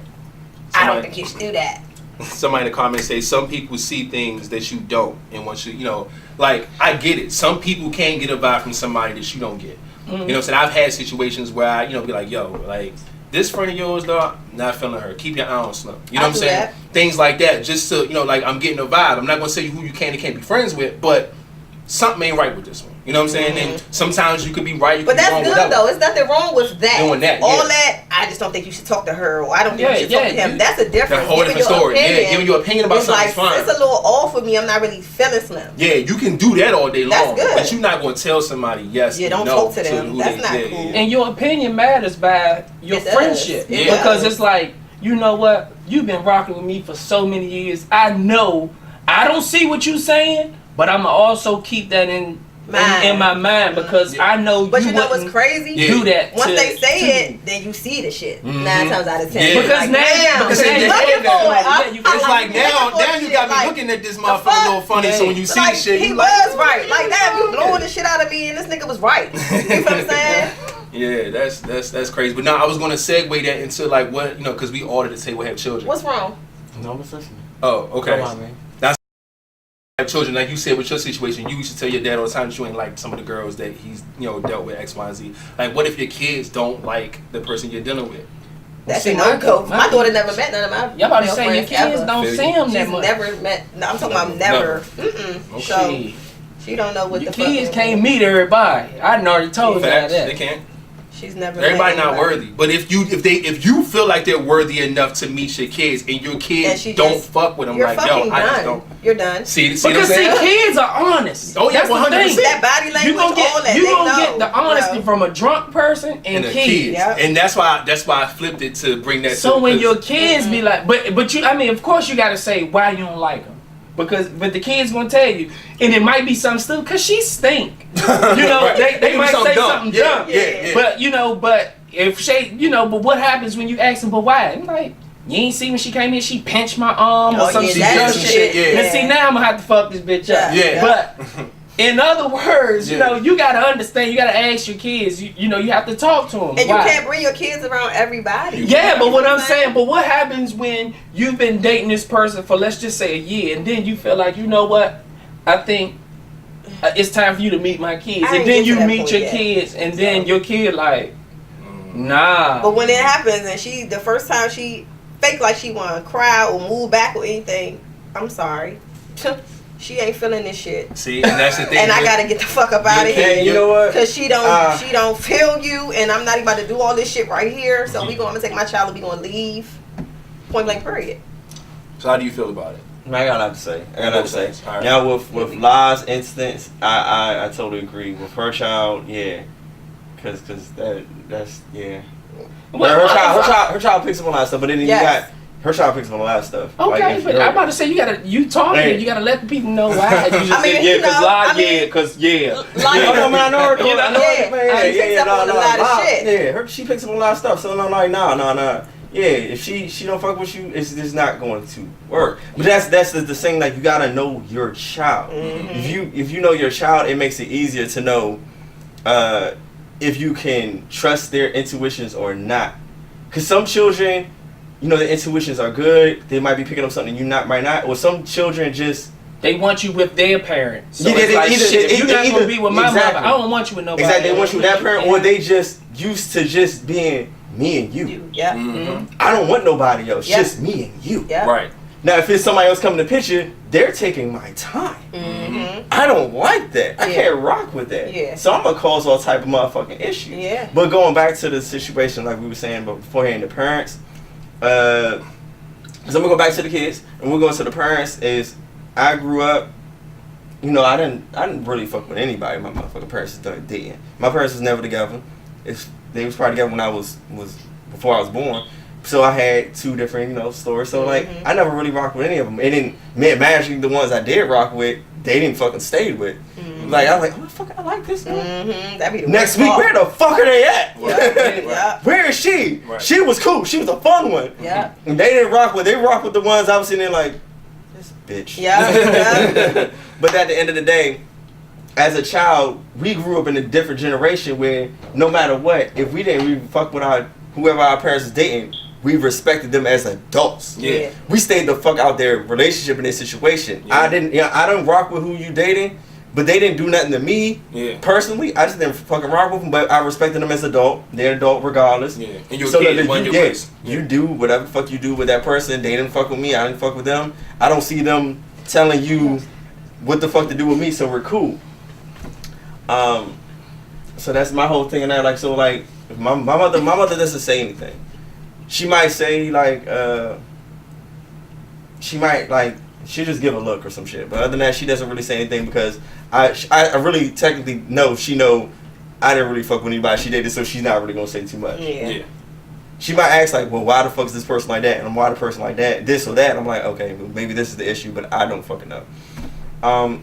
I don't think you should do that. Somebody in the comments say some people see things that you don't, and once you know, like, I get it. Some people can't get a vibe from somebody that you don't get. You know what I'm saying? I've had situations where I, be like, yo, like, this friend of yours, though, not feeling her. Keep your eye on Slim. You know what I'm saying? That. Things like that, just to, like, I'm getting a vibe. I'm not gonna say who you can and can't be friends with, but something ain't right with this one. You know what I'm saying? And sometimes you could be right, you could but be wrong. But that's good, though. There's nothing wrong with that. Doing that, all that, I just don't think you should talk to her, or I don't think you should talk to him. That's a difference. That's a whole different story. Yeah, giving your opinion about something is fine. It's a little off with me. I'm not really feeling Slim. Yeah, you can do that all day long. That's good. But you're not going to tell somebody yes. Yeah, don't talk to them. That's not cool. And your opinion matters by your friendship. Because it's like, you know what? You've been rocking with me for so many years. I know I don't see what you're saying, but I'm going to also keep that in my mind, because I know. But you know what's crazy? Do that. Once they say it, then you see the shit 9 times out of 10. Yeah. Because now, it's like now you got me looking at this motherfucker a little funny. So when you see the shit, he was right. Like, damn, you blowing the shit out of me, and this nigga was right. You know what I'm saying? Yeah, that's crazy. But now I was gonna segue that into like what because we all at the table have children. What's wrong? No, I'm listening. Oh, okay. Come on, man. Have children, like you said with your situation, you used to tell your dad all the time that you ain't like some of the girls that he's dealt with X, Y, and Z. Like, what if your kids don't like the person you're dealing with? That's a no-go. My daughter never met none of my y'all about to say your kids don't see him that much. Never met. No, I'm talking about never. Okay. So she don't know what your the fuck. Kids can't meet everybody. I done already told you that. They can't. She's never. Everybody not worthy, but if you feel like they're worthy enough to meet your kids, and your kids don't fuck with them, like yo, I just don't. You're done. See, because kids are honest. Oh yeah, 100%. That body language, you gonna get the honesty from a drunk person and kids. Yep. And that's why I flipped it to bring that. So when your kids be like, but you, I mean, of course you gotta say why you don't like them. But the kids gonna tell you, and it might be something still, cause she stink. Right. they might say something dumb. Yeah. But if she, but what happens when you ask them, but why? I'm like, you ain't see when she came in, she pinched my arm or something. Shit. And see, now I'm gonna have to fuck this bitch up. Yeah. But in other words, you gotta understand, you gotta ask your kids, you have to talk to them. And you can't bring your kids around everybody. Yeah, but what I'm saying, but what happens when you've been dating this person for, let's just say, a year, and then you feel like, you know what, I think it's time for you to meet my kids. And then you meet your kids, and then your kid like, nah. But when it happens, and the first time she fake like she wanna cry or move back or anything, I'm sorry. She ain't feeling this shit. See, and that's the thing. And I gotta get the fuck up out of here. You know what? Cause she don't feel you, and I'm not even about to do all this shit right here. So I'm gonna take my child and we gonna leave. Point blank, period. So how do you feel about it? I got a lot to say. Right. Now with La's instance, I totally agree with her child. Yeah, cause that's yeah. Her child picks up on a lot of stuff, but then you got. Her child picks up on a lot of stuff. Okay, but I'm about to say you gotta let the people know why. You just said because I'm a minority. She picks up on a lot of shit. Yeah, she picks up on a lot of stuff. So I'm like, nah. Yeah, if she don't fuck with you, it's just not going to work. But that's the thing. Like, you gotta know your child. Mm-hmm. If you know your child, it makes it easier to know if you can trust their intuitions or not. Cause some children, their intuitions are good. They might be picking up something you might not. Or some children just they want you with their parents. So if you're not gonna be with my mother, I don't want you with nobody. Exactly, they want you with that parent, or they just used to just being me and you. Yeah. Mm-hmm. I don't want nobody else. Just me and you. Yeah. Right. Now, if it's somebody else coming to the picture, they're taking my time. Mm-hmm. I don't like that. I can't rock with that. Yeah. So I'm gonna cause all type of motherfucking issues. Yeah. But going back to the situation, like we were saying beforehand, the parents. So I'm gonna go back to the kids, and we're going to the parents. Is I grew up, I didn't really fuck with anybody. My motherfucking parents started dating. My parents was never together. They was probably together when I was before I was born. So I had two different stories. So like I never really rocked with any of them. And then magically the ones I did rock with, they didn't fucking stayed with. Like I was like, oh fuck, I like this girl. That'd be the next week, where the fuck are they at? Yeah. Where is she? Right. She was cool. She was a fun one. Yeah. And they didn't rock with. They rocked with the ones I was sitting there like, this bitch. Yeah. But at the end of the day, as a child, we grew up in a different generation where no matter what, if we didn't even fuck with whoever our parents was dating, we respected them as adults. Yeah. We stayed the fuck out their relationship in this situation. Yeah. I didn't rock with who you dating, but they didn't do nothing to me. Yeah. Personally, I just didn't fucking rock with them, but I respected them as adult. They're an adult regardless. Yeah. And you're a kid, you do whatever the fuck you do with that person. They didn't fuck with me. I didn't fuck with them. I don't see them telling you what the fuck to do with me, so we're cool. So that's my whole thing in that. Like, so like, if my mother doesn't say anything. She might say like, she'll just give a look or some shit. But other than that, she doesn't really say anything because I really technically know she know I didn't really fuck with anybody she dated, so she's not really gonna say too much. Yeah. She might ask like, well, why the fuck is this person like that? And why the person like that? This or that. And I'm like, okay, well, maybe this is the issue, but I don't fucking know.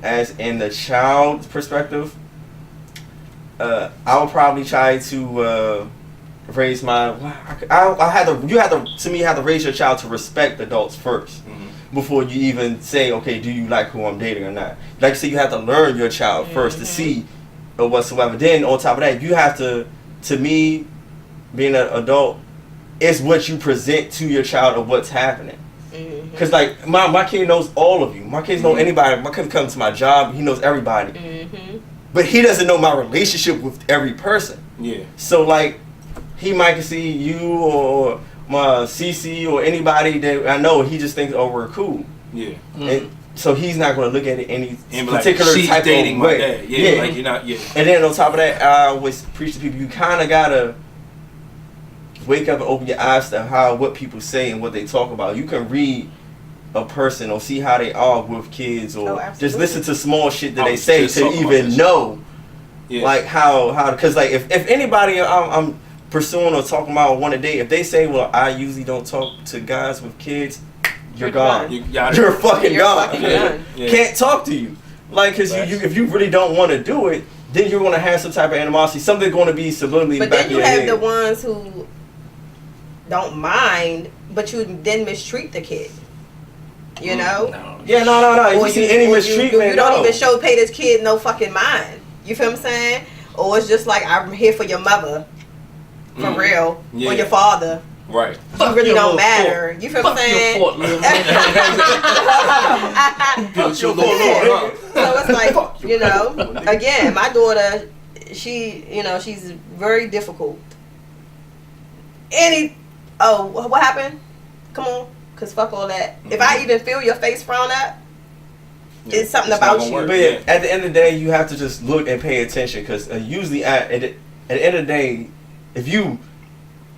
As in the child's perspective, I would probably try to raise my. You have to raise your child to respect adults first before you even say, okay, do you like who I'm dating or not? Like I said, you have to learn your child first to see or whatsoever. Then on top of that, you have to me, being an adult, it's what you present to your child of what's happening. Because like my kid knows all of you. My kids know anybody. My kid comes to my job, he knows everybody. But he doesn't know my relationship with every person. Yeah. So like, he might see you or my CC or anybody that I know. He just thinks, oh, we're cool. Yeah. And so he's not going to look at it any particular like, type dating of way. My dad. Yeah. Like you're not. Yeah. And then on top of that, I always preach to people: you kind of gotta wake up and open your eyes to what people say and what they talk about. You can read a person or see how they are with kids or just listen to small shit that they say to even know like how because like if anybody I'm pursuing or talking about or want to date, if they say, well, I usually don't talk to guys with kids, you're gone. You're fucking gone. Can't talk to you. Like, because if you really don't want to do it, then you're going to have some type of animosity. Something's going to be subliminally but back in your head. But then you have the ones who don't mind, but you then mistreat the kid. You know? No. Yeah, no. If you see any mistreatment, you don't even pay this kid no fucking mind. You feel what I'm saying? Or it's just like, I'm here for your mother. For real. Or your father. Right. You really don't matter. You feel what I'm saying? So it's like, you know, again, my daughter, she's very difficult. What happened? Come on. Because fuck all that. If I even feel your face frown up, it's something about you. But at the end of the day, you have to just look and pay attention. Because usually at the end of the day, if you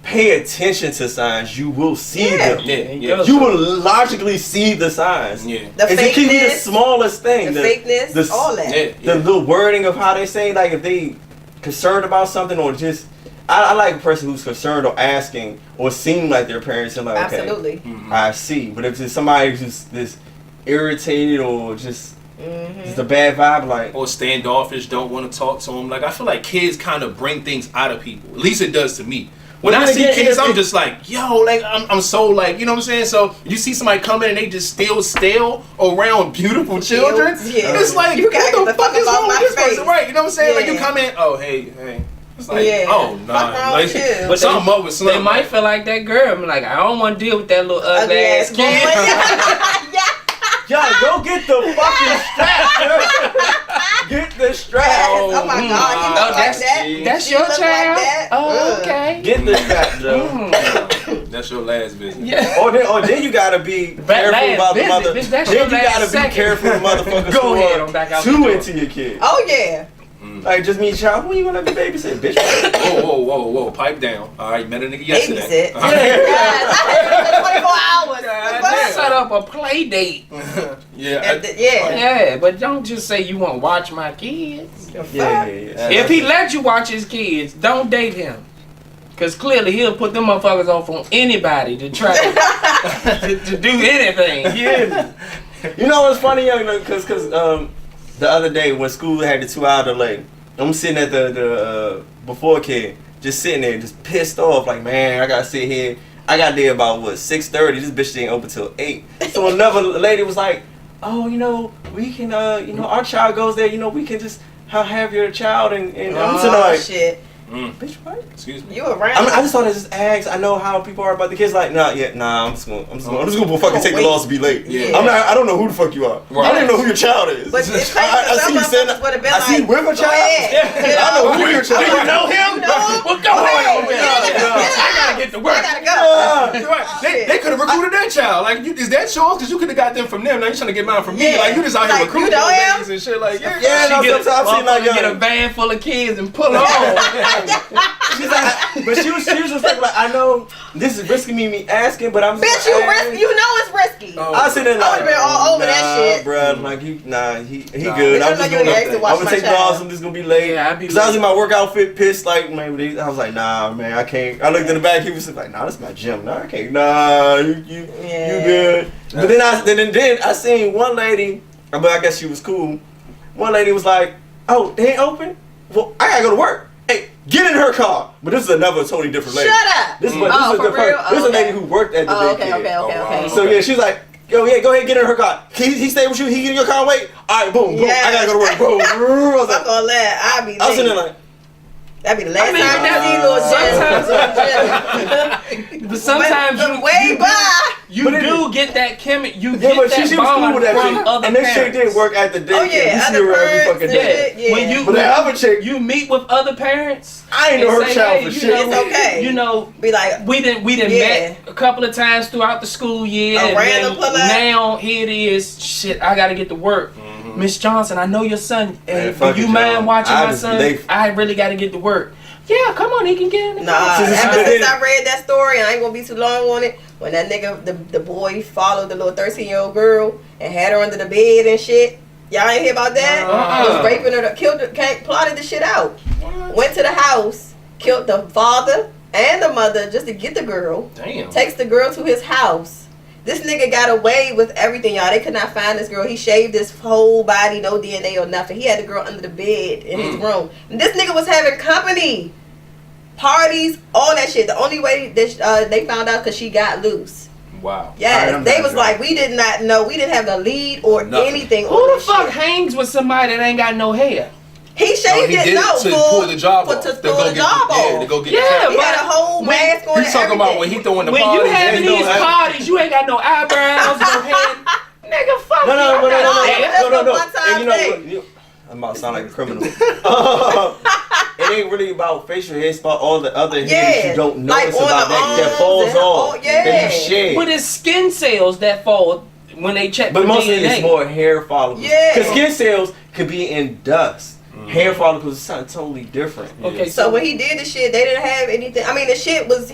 pay attention to signs, you will see them. You will logically see the signs. The fakeness, it can be the smallest thing. The fakeness, all that. The little wording of how they say, like if they concerned about something or just... I like a person who's concerned or asking or seem like their parents and like, okay, absolutely. I see. But if it's somebody who's this irritated or just a bad vibe, like, or standoffish, don't want to talk to them. Like, I feel like kids kind of bring things out of people. At least it does to me. When I see kids, I'm just like, yo, like I'm so like, you know what I'm saying? So you see somebody come in and they just still stale around beautiful children. It's like, you what the fuck is wrong with this person? Right? You know what I'm saying? Like you come in, oh hey. It's like, oh nah. Like, but something up with something. They might feel like that girl. I'm like, I don't want to deal with that little ugly ass kid. Y'all go get the fucking strap. Get the strap. Oh my God, that's your child. Like oh, okay. Get the strap, Joe. That's your last business. Yeah. Or then you gotta be careful about the mother. Then you gotta be careful, motherfuckers. Go ahead, I'm back out. Too into your kid. Oh yeah. Like, just me, child. Who you gonna be babysit, bitch? Whoa. Pipe down. All right, met a nigga yesterday. Babysit. Yeah. 24 hours. Set up a play date. Yeah, but don't just say you want to watch my kids. Yeah. If he let you watch his kids, don't date him. Because clearly he'll put them motherfuckers off on anybody to try to do anything. Yeah. You know what's funny, young? Because the other day when school had the 2-hour delay, I'm sitting at the before kid, just sitting there, just pissed off. Like, man, I gotta sit here. I got there about 6:30. This bitch didn't open till 8. So another lady was like, oh, we can, our child goes there. We can just how have your child and I'm sitting like, shit. Bitch, what? Excuse me. You around? I just thought I just asked. I know how people are about the kids. Like, I'm just gonna fucking take the loss to be late. Yeah. I don't know who the fuck you are. Right. I don't even know who your child is. But it's I see you saying. I see you with a child. I know who your child is. Do you know him? Well, go ahead. I gotta get to work. I gotta go. Right. They could have recruited that child. Like, is that yours? Because you could have got them from them. Now you trying to get mine from me. Like, you just out here Like, recruiting you know him? babies and shit. Like, She get a van full of kids and pull it on. She's like, but she was just like, I know this is risky me asking, but I'm Bitch, you risky. You know it's risky. I was sitting there like, I would've been all over that shit. Bruh, like he good. I'm just gonna take loss. I'm just gonna be late. Yeah, I'd be Cause I was in my work outfit, pissed. Like, man, I was like, nah, man, I can't. I looked in the back. He was like, nah, this is my gym. Nah, I can't. Nah, you good. But then I seen one lady, but I guess she was cool. One lady was like, oh, they ain't open. Well, I gotta go to work. Hey, get in her car. But this is another totally different lady. Shut up. This is a lady who worked at the daycare. Okay. So yeah, she's like, yo, yeah, go ahead, get in her car. He stay with you. He get in your car. Wait. All right, boom. I gotta go to work. Boom. I was like, all that. I was sitting there like, that'd be the last time you see little Jen. But sometimes you do get that chemistry. You get that she was bond cool with that from chick. other And this parents. chick did work at the daycare. Oh yeah, you see other her every parents. fucking day. Yeah. When you But the other chick, you meet with other parents. I ain't know her say, child hey, for you shit. know, It's okay. You know, Be like, we done met a couple of times throughout the school year. A And random then pull up. now here it is. Shit, I gotta get to work. Miss Johnson, I know your son. Man, Do you mind watching my just son? late. I really gotta get to work. Yeah, come on, he can get in the car. ever since I read that story, and I ain't gonna be too long on it, when that nigga, the boy followed the little 13-year-old girl and had her under the bed and shit. Y'all ain't hear about that? Was raping her, killed her, plotted the shit out. What? Went to the house, killed the father and the mother just to get the girl. Damn. Takes the girl to his house. This nigga got away with everything, y'all. They could not find this girl. He shaved his whole body, no DNA or nothing. He had the girl under the bed in his room. And this nigga was having company. Parties, all that shit. The only way that they found out because she got loose. Wow. Yeah, they was like, we did not know. We didn't have the lead or anything. Who the fuck hangs with somebody that ain't got no hair? He shaved he did it to pull the job off. To pull the job off. Yeah, to go get the He camera. had a whole mask on. He's talking about when he throwing the When parties. you having these parties, you ain't got no eyebrows, no hair. Nigga, fuck you. And you know what? I'm about to sound like a criminal. It ain't really about facial hair. It's about all the other hair that you don't notice about that falls off. That you shed. But it's skin cells that fall when they check. But mostly DNA. it's more hair follicles. Yeah. Because skin cells could be in dust. Hair follicles is something totally different. Okay, So when he did the shit, they didn't have anything. I mean, the shit was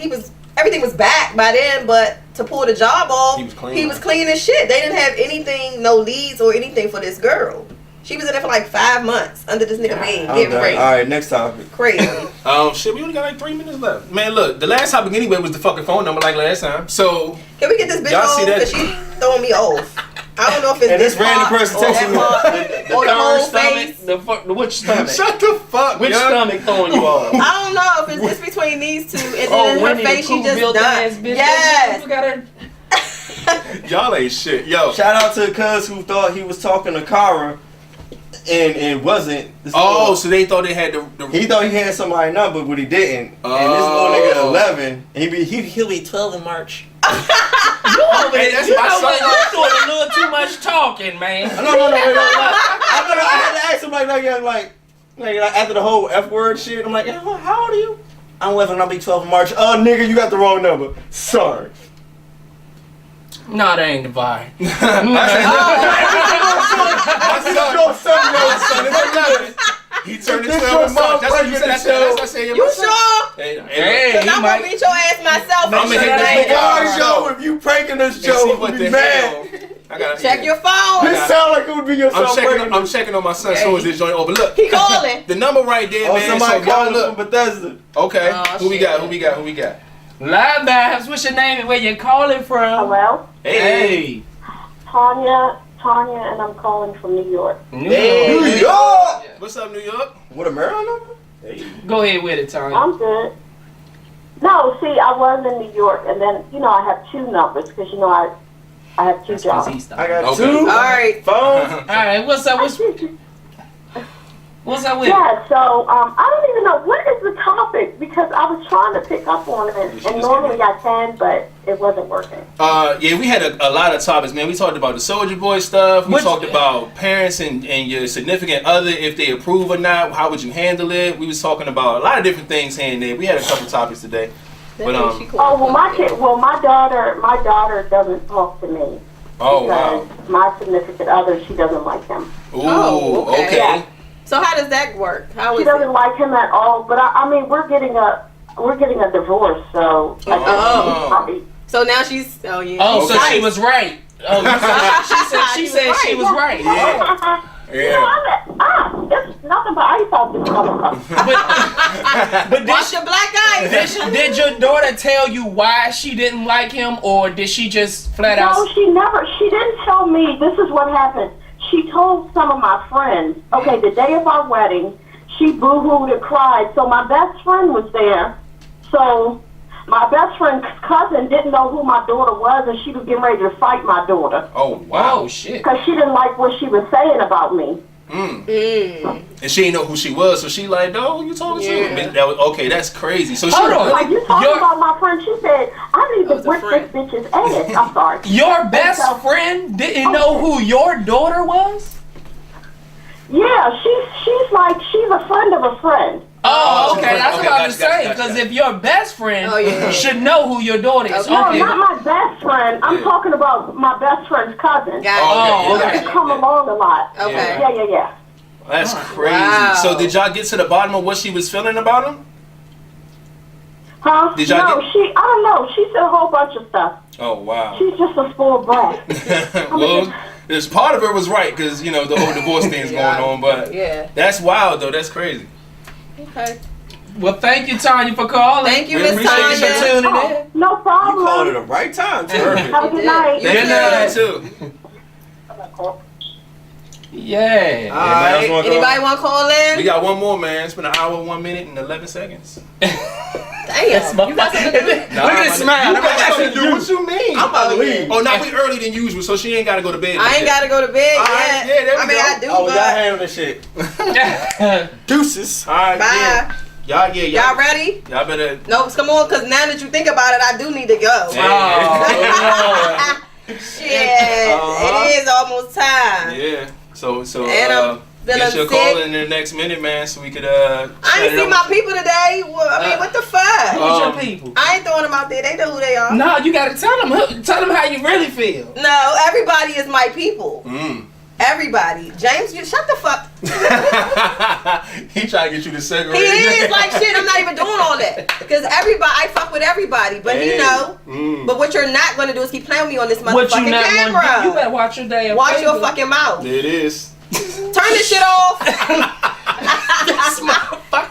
everything was back by then, but to pull the job off, he was clean as shit. They didn't have anything, no leads or anything for this girl. She was in there for like 5 months under this nigga bed getting raped. All right, next topic. Crazy. Shit, we only got like 3 minutes left. Man, look, the last topic anyway was the fucking phone number like last time. So Can we get this bitch y'all on? see that? Because she throwing me off. I don't know if it's And this this random part person or texting that part or the whole face. The which stomach? shut the fuck. Which yo. stomach throwing you off? I don't know if it's just between these two and then her Winnie face the she Pooh just built ass done. bitch. Yes. You got her. Y'all ain't shit. Yo. Shout out to cuz who thought he was talking to Kara and wasn't. So they thought they had the He thought he had somebody's number, but he didn't. And this little nigga 11, he'll be 12 in March. You over Hey, there. that's You my know what? son. You're doing a little too much talking, man. No. I had to ask him like after the whole F word shit. I'm like, how old are you? I'm 11 and I'll be 12 in March. Oh, nigga, you got the wrong number. Sorry. No, that ain't the vibe. My son is 11. He turned into 12 months. That's what you said. That's what I said. You sure? Hey, Cause I'm gonna beat your ass myself. I'ma hit this Shit. nigga. Joe, if you pranking this Joe, what be the mad. hell. I gotta Check your phone. This sound like it would be your son pranking. I'm checking on my son. So is this joint over? Look, He calling. the number right there, man. Somebody So y'all calling look. from Bethesda. Okay, Oh, who we shit. got? Who we got? Live Vibes, what's your name and where you calling from? Hello? Hey. Tanya, and I'm calling from New York. New New York. York! What's up, New York? What, a Maryland number? Go ahead with it, Tanya. I'm good. No, see, I was in New York, and then, I have 2 numbers, because, I have 2 jobs. I got Okay. 2 All right. phones. All right, what's up? What's up with Yeah, so I don't even know what is the topic because I was trying to pick up on it, and normally I can, but it wasn't working. Yeah, we had a lot of topics, man. We talked about the Soulja Boy stuff. We talked about parents and your significant other, if they approve or not. How would you handle it? We was talking about a lot of different things here and there. We had a couple topics today. But my daughter doesn't talk to me. Oh wow. My significant other, she doesn't like him. Ooh, okay. Yeah. So how does that work? She doesn't like him at all. But I mean, we're getting a divorce, so So now she's. Oh yeah. Oh, so she was right. Oh, she said she was right. Yeah. It's nothing but ice out this motherfucker. But Wash your black eyes. did your daughter tell you why she didn't like him, or did she just flat out? No, she didn't tell me. This is what happened. She told some of my friends, okay, the day of our wedding, she boo-hooed and cried. So my best friend was there. So my best friend's cousin didn't know who my daughter was, and she was getting ready to fight my daughter. Oh wow. Oh shit. Because she didn't like what she was saying about me. And she didn't know who she was, so she like, no, who you talking to? Okay, that's crazy. So she Hold on. Like, you talking about my friend, she said, I need to whip this bitch's ass. I'm sorry. Your best friend didn't know who your daughter was? Yeah, she's a friend of a friend. Oh, okay, that's what I was saying. Gotcha. Because if your best friend should know who your daughter is, No, okay. not my best friend. I'm talking about my best friend's cousin. Okay. They come along a lot. Okay. Yeah. That's crazy. Wow. So did y'all get to the bottom of what she was feeling about him? Huh? Did y'all I don't know. She said a whole bunch of stuff. Oh wow. She's just a spoiled brat. Well, there's part of her was right because the whole divorce thing's going on, but that's wild though. That's crazy. Okay. Well, thank you, Tanya, for calling. Thank you, We Miss appreciate you Tanya. tuning in. No problem. You called it the right time, too. Perfect. Have a good night. You Good too. night too. Yeah. Anybody want to call in? We got one more, man. It's been an hour, 1 minute, and 11 seconds. Damn. You got something to do? Look at this smile. You got something to do. What you mean? I'm about to leave. Oh, now we earlier than usual, so she ain't got to go to bed. I ain't got to go to bed All right, yet. yeah, there we I mean, go. I do, Oh, y'all but... handle this shit. Deuces. All right, Bye. yeah. Y'all ready? Y'all better. Nope, come on, because now that you think about it, I do need to go. Yeah. Shit, it is almost time. Yeah. So And I'm get your sick. call in the next minute, man, so we could I ain't see my people today. Well, I mean, what the fuck? Who's your people? I ain't throwing them out there. They know who they are. No, you gotta tell them how you really feel. No, everybody is my people. Mm. Everybody. James, you shut the fuck. He trying to get you to cigarette. He is like shit. I'm not even doing all that. Because I fuck with everybody. But Hey. you know. Mm. But what you're not going to do is keep playing with me on this What you motherfucking not camera. gonna do? You better watch your damn Watch your Facebook. fucking mouth. There it is. Turn this shit off.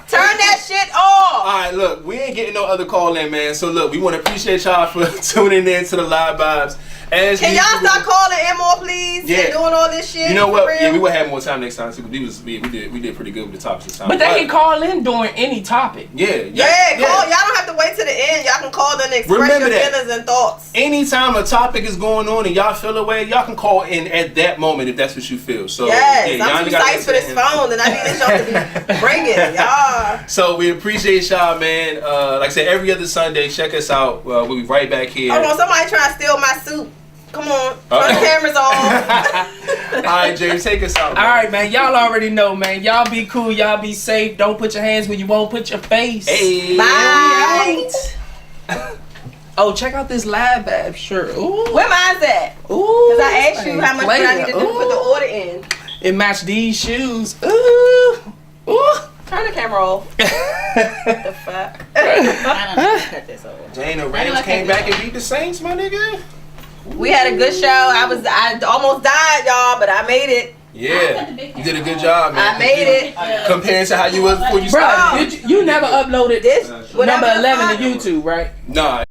Turn that shit off. All right, look, we ain't getting no other call in, man. So look, we want to appreciate y'all for tuning in to the Live Vibes. Can y'all start calling in more, please? Yeah. And doing all this shit. You know for what? real? Yeah, we will have more time next time too. We did pretty good with the topics this time. But they can call in during any topic. Yeah, call. Y'all don't have to wait to the end. Y'all can call and express Remember your that. feelings and thoughts. Anytime a topic is going on and y'all feel away, y'all can call in at that moment if that's what you feel. So Yes, yeah, I'm y'all too gotta psyched for this listen. phone, and I need this y'all to be bringing. Y'all. So we appreciate y'all, man. Like I said, every other Sunday, check us out. We'll be right back here. Hold on, somebody trying to steal my suit. Come on, turn the cameras off. All right, James, take us out. All right, man. Y'all already know, man. Y'all be cool. Y'all be safe. Don't put your hands where you won't put your face. Hey. Bye. Oh, check out this Live Vibe shirt. Ooh. Where mine's at? Ooh. Because I asked you how much I need to do to put the order in. It matched these shoes. Ooh. Ooh. Turn the camera off. What the fuck? Jane, the Rams came back and beat the Saints, my nigga. We had a good show. I almost died, y'all, but I made it. Yeah, you did a good job, man. I made it. Comparing to how you was before you started. Bro, you never uploaded This number whatever the 11 fuck. to YouTube, right? Nah,